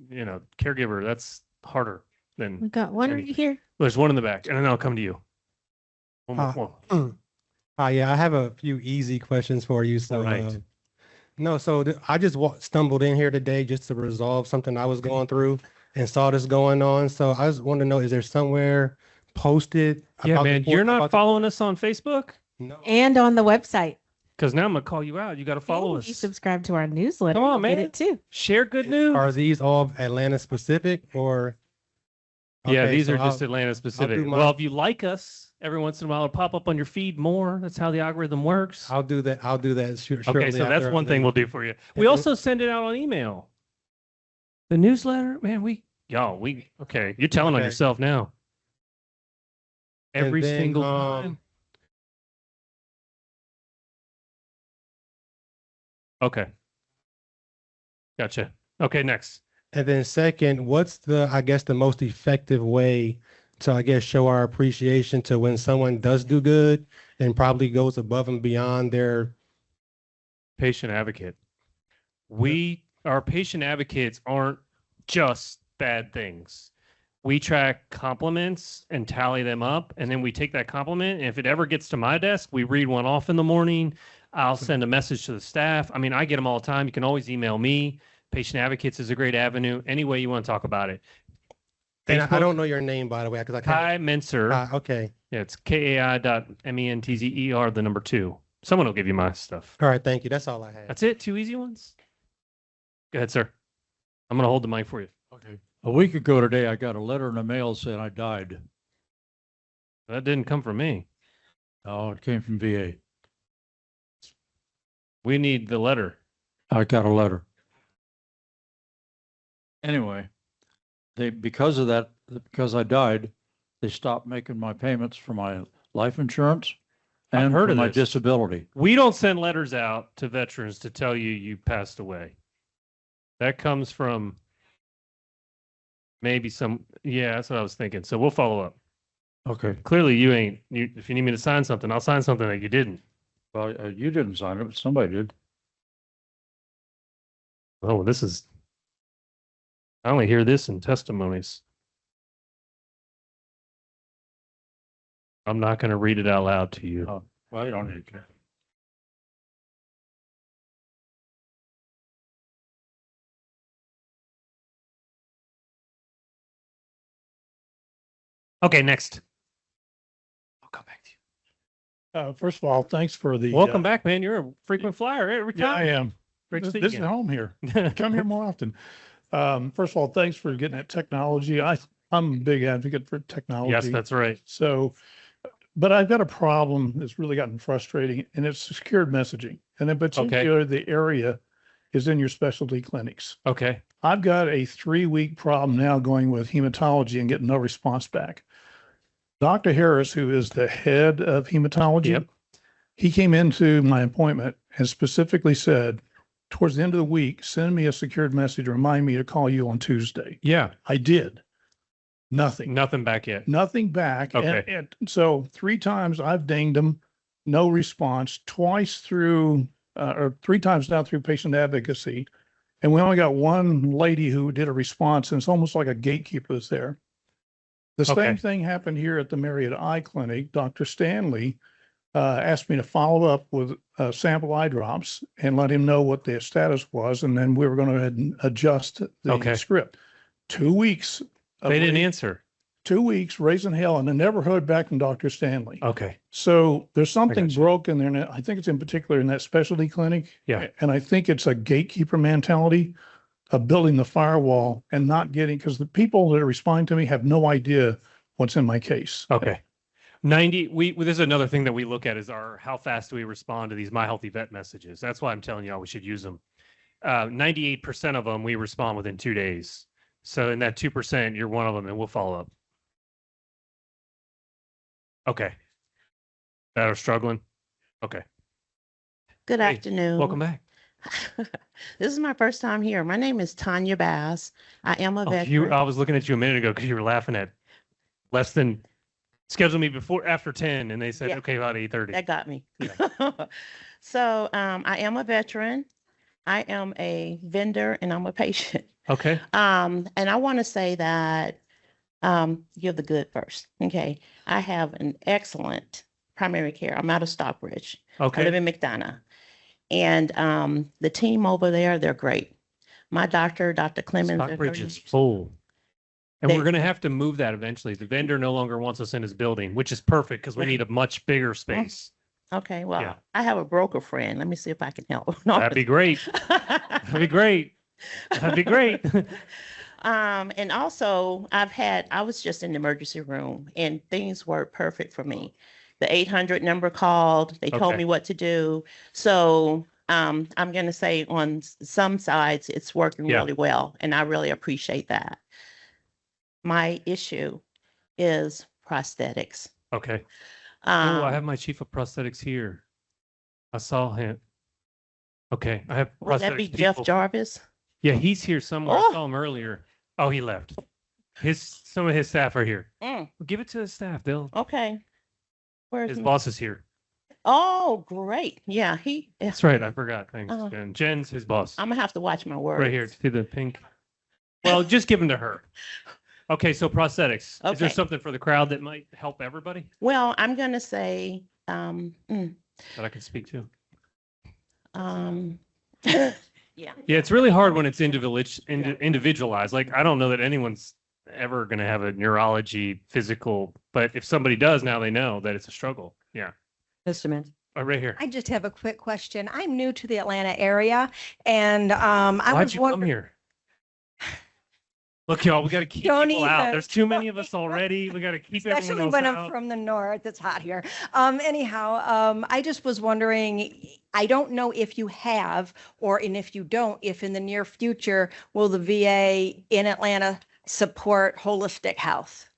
caregiver. That's harder than. We got one right here. There's one in the back, and then I'll come to you. Yeah, I have a few easy questions for you. So, Right. no, so I just stumbled in here today just to resolve something I was going through and saw this going on. So I just want to know, is there somewhere posted? Yeah, about man, the you're not about following us on Facebook? And on the website. Because now I'm going to call you out. You got to follow And you us. subscribe to our newsletter. Come on, you'll man. Get it too. Share good news. Are these all Atlanta specific or? Yeah, Okay, these so are just I'll- Atlanta I'll specific. do my- Well, if you like us, every once in a while it'll pop up on your feed more. That's how the algorithm works. I'll do that. I'll do that. Okay, shortly so that's after one I thing leave. we'll do for you. We And- also send it out on email. The newsletter, man, okay, you're telling on Okay. yourself now. And Every then, single time. Okay. Gotcha. Okay, next. And then second, what's I guess the most effective way to, I guess, show our appreciation to when someone does do good and probably goes above and beyond their Patient advocate. Our patient advocates aren't just bad things. We track compliments and tally them up, and then we take that compliment. And if it ever gets to my desk, we read one off in the morning. I'll send a message to the staff. I mean, I get them all the time. You can always email me. Patient advocates is a great avenue. Any way you want to talk about it. And I don't know your name, by the way, because I can't. Kai Mentzer. Okay. Yeah, it's KAI.MENTZER, the number 2. Someone will give you my stuff. All right. Thank you. That's all I had. That's it. 2 easy ones. Go ahead, sir. I'm going to hold the mic for you. Okay. A week ago today, I got a letter in the mail saying I died. That didn't come from me. Oh, it came from VA. We need the letter. I got a letter. Anyway, because of that, because I died, they stopped making my payments for my life insurance I've and heard for of my this. disability. We don't send letters out to veterans to tell you passed away. That comes from maybe yeah, that's what I was thinking. So we'll follow up. Okay. Clearly if you need me to sign something, I'll sign something that you didn't. Well, you didn't sign it, but somebody did. Oh, I only hear this in testimonies. I'm not going to read it out loud to you. Oh, well, you don't need to. Okay, next. First of all, thanks for the. Welcome back, man. You're a frequent flyer every time. Yeah, I am. Great to see you This is again. home here. Come here more often. First of all, thanks for getting that technology. I'm a big advocate for technology. Yes, that's right. So, but I've got a problem that's really gotten frustrating, and it's secured messaging. And in particular, the area is in your specialty clinics. Okay. I've got a 3-week problem now going with hematology and getting no response back. Dr. Harris, who is the head of hematology, he came into my appointment and specifically said, towards the end of the week, send me a secured message, remind me to call you on Tuesday. Yeah. I did. Nothing. Nothing back yet. Nothing back. Okay. And so 3 times I've dinged them, no response, twice through, or 3 times now through patient advocacy. And we only got one lady who did a response, and it's almost like a gatekeeper is there. The same thing happened here at the Marriott Eye Clinic. Dr. Stanley asked me to follow up with sample eye drops and let him know what their status was. And then we were going to go ahead and adjust the script. 2 weeks. They didn't answer. 2 weeks, raising hell, and I never heard back from Dr. Stanley. Okay. So there's something broken there. And I think it's in particular in that specialty clinic. Yeah. And I think it's a gatekeeper mentality of building the firewall and not getting, because the people that are responding to me have no idea what's in my case. Okay. 90, this is another thing that we look at is how fast do we respond to these My Healthy Vet messages. That's why I'm telling y'all we should use them. 98% of them we respond within 2 days. So in that 2%, you're one of them and we'll follow up. Okay. That are struggling? Okay. Good Hey, afternoon. welcome back. This is my first time here. My name is Tanya Bass. I am a veteran. I was looking at you a minute ago because you were laughing at schedule me after 10 and they said, Yeah. okay, about 8:30. That got me. So I am a veteran. I am a vendor and I'm a patient. Okay. And I want to say that give the good first. Okay. I have an excellent primary care. I'm out of Stockbridge. I Okay. live in McDonough. And the team over there, they're great. My doctor, Dr. Clemens. they're Stockbridge 30 is years. full. And They- we're going to have to move that eventually. The vendor no longer wants us in his building, which is perfect because we need a much bigger space. Okay, well, Yeah. I have a broker friend. Let me see if I can help. No, That'd be great. That'd be great. That'd be great. and also I was just in the emergency room and things worked perfect for me. The 800 number called, they told Okay. me what to do. So I'm going to say on some sides, it's working Yeah. really well. And I really appreciate that. My issue is prosthetics. Okay. Oh, I Um, have my chief of prosthetics here. I saw him. Okay. I have would that be prosthetics Jeff people. Jarvis? Yeah, he's here somewhere. I Oh. saw him earlier. Oh, he left. Some of his staff are here. Mm, Give it to the staff. okay. Where's His my- boss is here. Oh, great. Yeah, That's right. I forgot. Thanks. Uh, Jen. Jen's his boss. I'm gonna have to watch my words. Right here. See the pink? Well, just give them to her. Okay, so prosthetics. Is there Okay. something for the crowd that might help everybody Well, I'm gonna say, that I can speak to? yeah. Yeah, it's really hard when it's individualized. Like, I don't know that anyone's ever going to have a neurology physical, but if somebody does, now they know that it's a struggle. Yeah. Mr. Mint. Right here. I just have a quick question. I'm new to the Atlanta area and I Why'd was you come wondering. here? Look, y'all, we got to keep Don't people out. even. There's too many of us already. We got to keep Especially everyone when else I'm out. from the north, it's hot here. I just was wondering, I don't know if you have, and if you don't, if in the near future, will the VA in Atlanta support holistic health?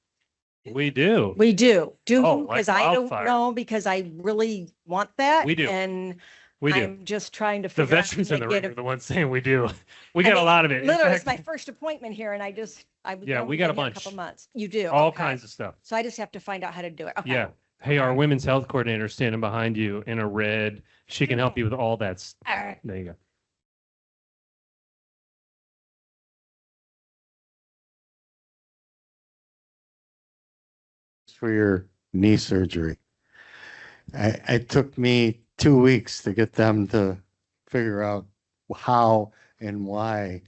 We do. We do. Do Oh, you? like Because I don't wildfire. know, because I really want that. We do. And We do. I'm just trying to The figure out. veterans how in to the get ring a- are the ones saying we do. We I got a mean, lot of it. In Literally, it's fact, my first appointment here and I was. Yeah, we only got a been here bunch. Couple months. You do? all Okay. kinds of stuff. So I just have to find out how to do it. Okay. Yeah. Hey, our women's health coordinator is standing behind you in a red. She can help you with all that. All right. There you go. For your knee surgery. It took me 2 weeks to get them to figure out how and why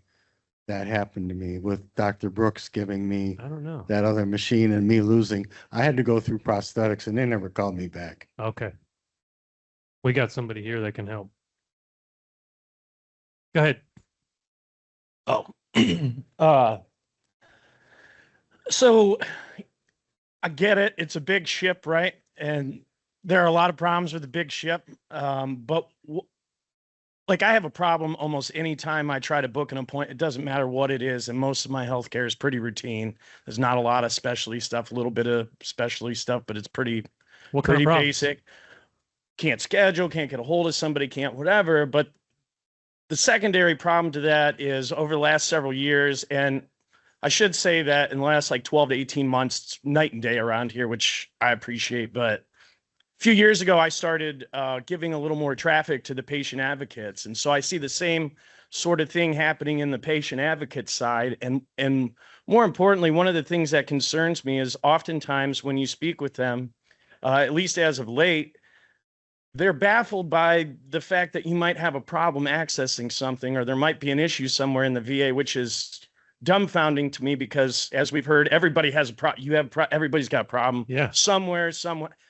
that happened to me, with Dr. Brooks giving me I don't know. that other machine and me losing. I had to go through prosthetics and they never called me back. Okay. We got somebody here that can help. Go ahead. Oh, so I get it. It's a big ship, right? And there are a lot of problems with the big ship. But like I have a problem almost any time I try to book an appointment. It doesn't matter what it is. And most of my healthcare is pretty routine. There's not a lot of specialty stuff, a little bit of specialty stuff, but it's pretty, What kind of pretty problems? basic. Can't schedule, can't get a hold of somebody, can't whatever. But the secondary problem to that is over the last several years, and I should say that in the last like 12 to 18 months, it's night and day around here, which I appreciate. But a few years ago, I started giving a little more traffic to the patient advocates. And so I see the same sort of thing happening in the patient advocate side. And more importantly, one of the things that concerns me is oftentimes when you speak with them, at least as of late, they're baffled by the fact that you might have a problem accessing something, or there might be an issue somewhere in the VA, which is dumbfounding to me because, as we've heard, everybody has a everybody's got a problem. Yeah. Somewhere.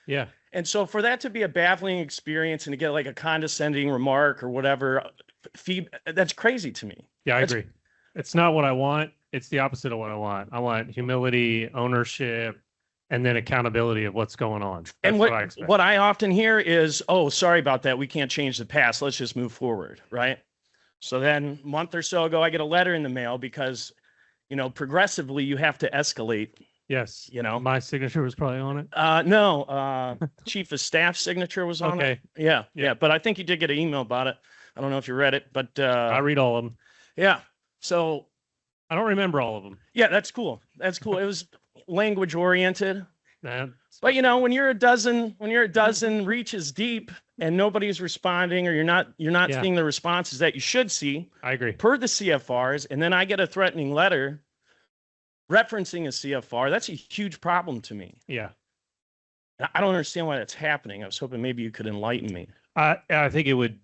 Yeah. And so for that to be a baffling experience and to get like a condescending remark or whatever, that's crazy to me. Yeah, I That's- agree. It's not what I want. It's the opposite of what I want. I want humility, ownership, and then accountability of what's going on. That's And what I expect. what I often hear is, oh, sorry about that. We can't change the past. Let's just move forward. Right. So then a month or so ago, I get a letter in the mail because, progressively you have to escalate. Yes. My signature was probably on it. No, chief of staff signature was on it. Okay. Yeah. But I think you did get an email about it. I don't know if you read it, but I read all of them. Yeah. So I don't remember all of them. yeah, that's cool. That's cool. It was language oriented. But when you're a dozen reaches deep and nobody's responding, or you're not Yeah. seeing the responses that you should see, I agree. per the CFRs, and then I get a threatening letter referencing a CFR, that's a huge problem to me. Yeah. I don't understand why that's happening. I was hoping maybe you could enlighten me. I think it would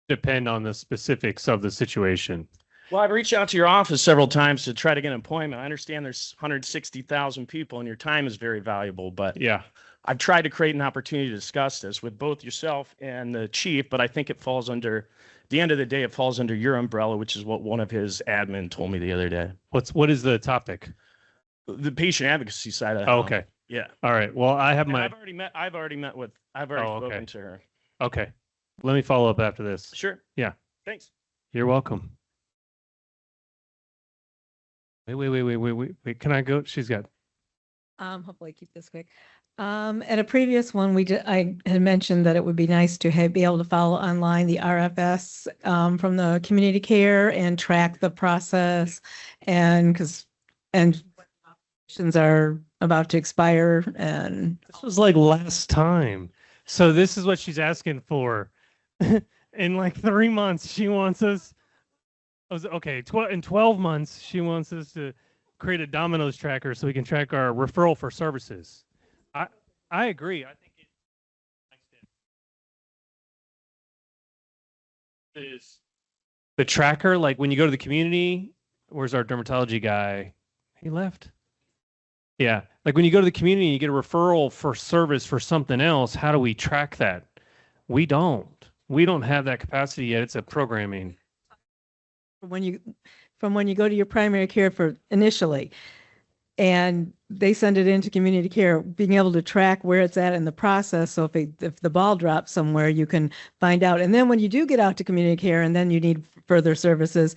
depend on the specifics of the situation. Well, I've reached out to your office several times to try to get an appointment. I understand there's 160,000 people and your time is very valuable, but Yeah. I've tried to create an opportunity to discuss this with both yourself and the chief, but I think it falls under, at the end of the day, it falls under your umbrella, which is what one of his admin told me the other day. What is the topic? The patient advocacy side of the Oh, house. okay. Yeah. All right. Well, I have And my. I've already spoken to her. Okay. Let me follow up after this. Sure. Yeah. Thanks. You're welcome. Wait. Can I go? She's got. Hopefully keep this quick. At a previous one, I had mentioned that it would be nice to be able to follow online the RFS from the community care and track the process, and options are about to expire, and This was like last time. So this is what she's asking for. In like 3 months, she wants us. Okay, in 12 months, she wants us to create a Domino's tracker so we can track our referral for services. I agree. I think it is the tracker. Like when you go to the community, where's our dermatology guy? He left. Yeah, like when you go to the community and you get a referral for service for something else, how do we track that? We don't. We don't have that capacity yet. It's a programming. from when you go to your primary care for initially, and they send it into community care, being able to track where it's at in the process. So if the ball drops somewhere, you can find out. And then when you do get out to community care and then you need further services,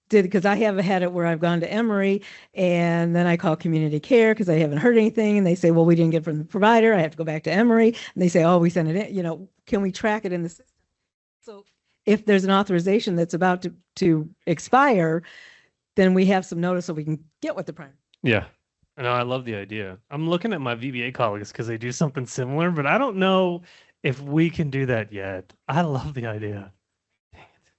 because I have had it where I've gone to Emory and then I call community care because I haven't heard anything. And they say, well, we didn't get it from the provider. I have to go back to Emory. And they say, oh, we sent it in, can we track it in the system? So if there's an authorization that's about to expire, then we have some notice so we can get with the prime. Yeah. No, I love the idea. I'm looking at my VBA colleagues because they do something similar, but I don't know if we can do that yet. I love the idea. Dang it.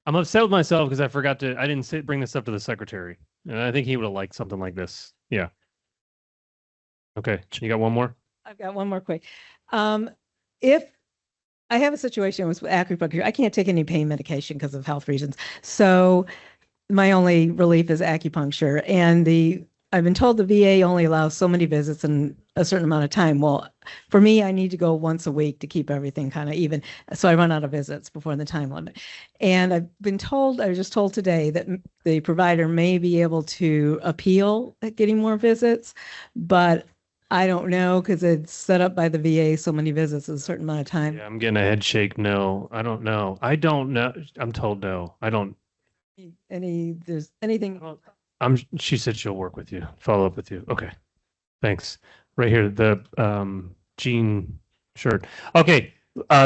I'm upset with myself because I didn't bring this up to the secretary. And I think he would have liked something like this. Yeah. Okay. You got one more? I've got one more quick. If I have a situation with acupuncture, I can't take any pain medication because of health reasons. So my only relief is acupuncture. And I've been told the VA only allows so many visits in a certain amount of time. Well, for me, I need to go once a week to keep everything kind of even. So I run out of visits before the time limit. And I was just told today that the provider may be able to appeal at getting more visits, but I don't know because it's set up by the VA, so many visits in a certain amount of time. Yeah, I'm getting a head shake. No, I don't know. I don't know. I'm told no. I don't. There's anything. She said she'll work with you, follow up with you. Okay. Thanks. Right here, the jean shirt. Okay.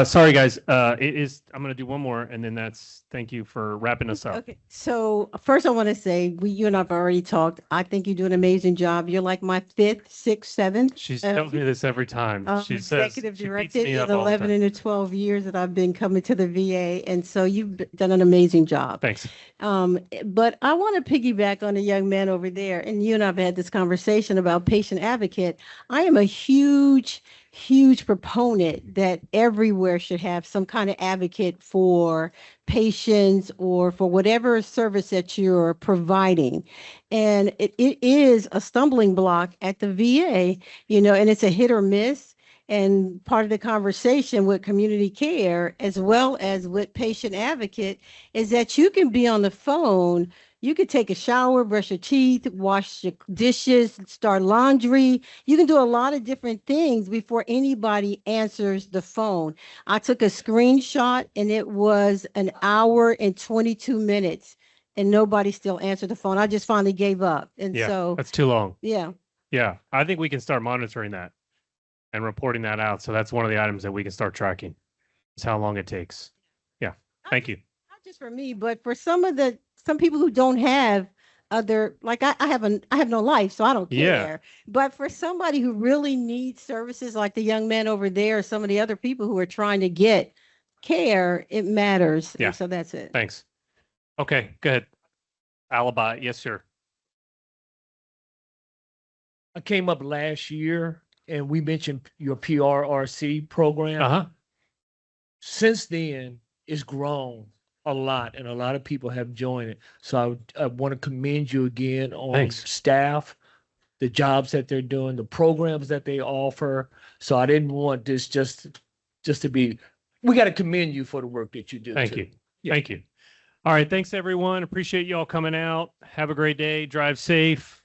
Sorry guys. I'm going to do one more and then thank you for wrapping us up. Okay. So first I want to say you and I've already talked. I think you do an amazing job. You're like my fifth, sixth, seventh. She tells me this every time. She says executive she director beats me in up all the 11 time. and the 12 years that I've been coming to the VA. And so you've done an amazing job. Thanks. But I want to piggyback on the young man over there. And you and I've had this conversation about patient advocate. I am a huge proponent that everywhere should have some kind of advocate for patients or for whatever service that you're providing. And it is a stumbling block at the VA, and it's a hit or miss. And part of the conversation with community care, as well as with patient advocate, is that you can be on the phone. You could take a shower, brush your teeth, wash your dishes, start laundry. You can do a lot of different things before anybody answers the phone. I took a screenshot and it was 1 hour and 22 minutes and nobody still answered the phone. I just finally gave up. And Yeah, so, that's too long. yeah. Yeah. I think we can start monitoring that and reporting that out. So that's one of the items that we can start tracking. Is how long it takes. Yeah. Thank you. Not just for me, but for some people who don't have other, like I have no life, so I don't care. Yeah. But for somebody who really needs services like the young man over there, or some of the other people who are trying to get care, it matters. Yeah. And so that's it. Thanks. Okay, go ahead. Alibi. Yes, sir. I came up last year and we mentioned your PRRC program. Uh-huh. Since then, it's grown a lot, and a lot of people have joined it. So I want to commend you again on Thanks. staff, the jobs that they're doing, the programs that they offer. So I didn't want this just to be. We got to commend you for the work that you do. Thank too. you. Yeah. Thank you. All right. Thanks, everyone. Appreciate you all coming out. Have a great day. Drive safe.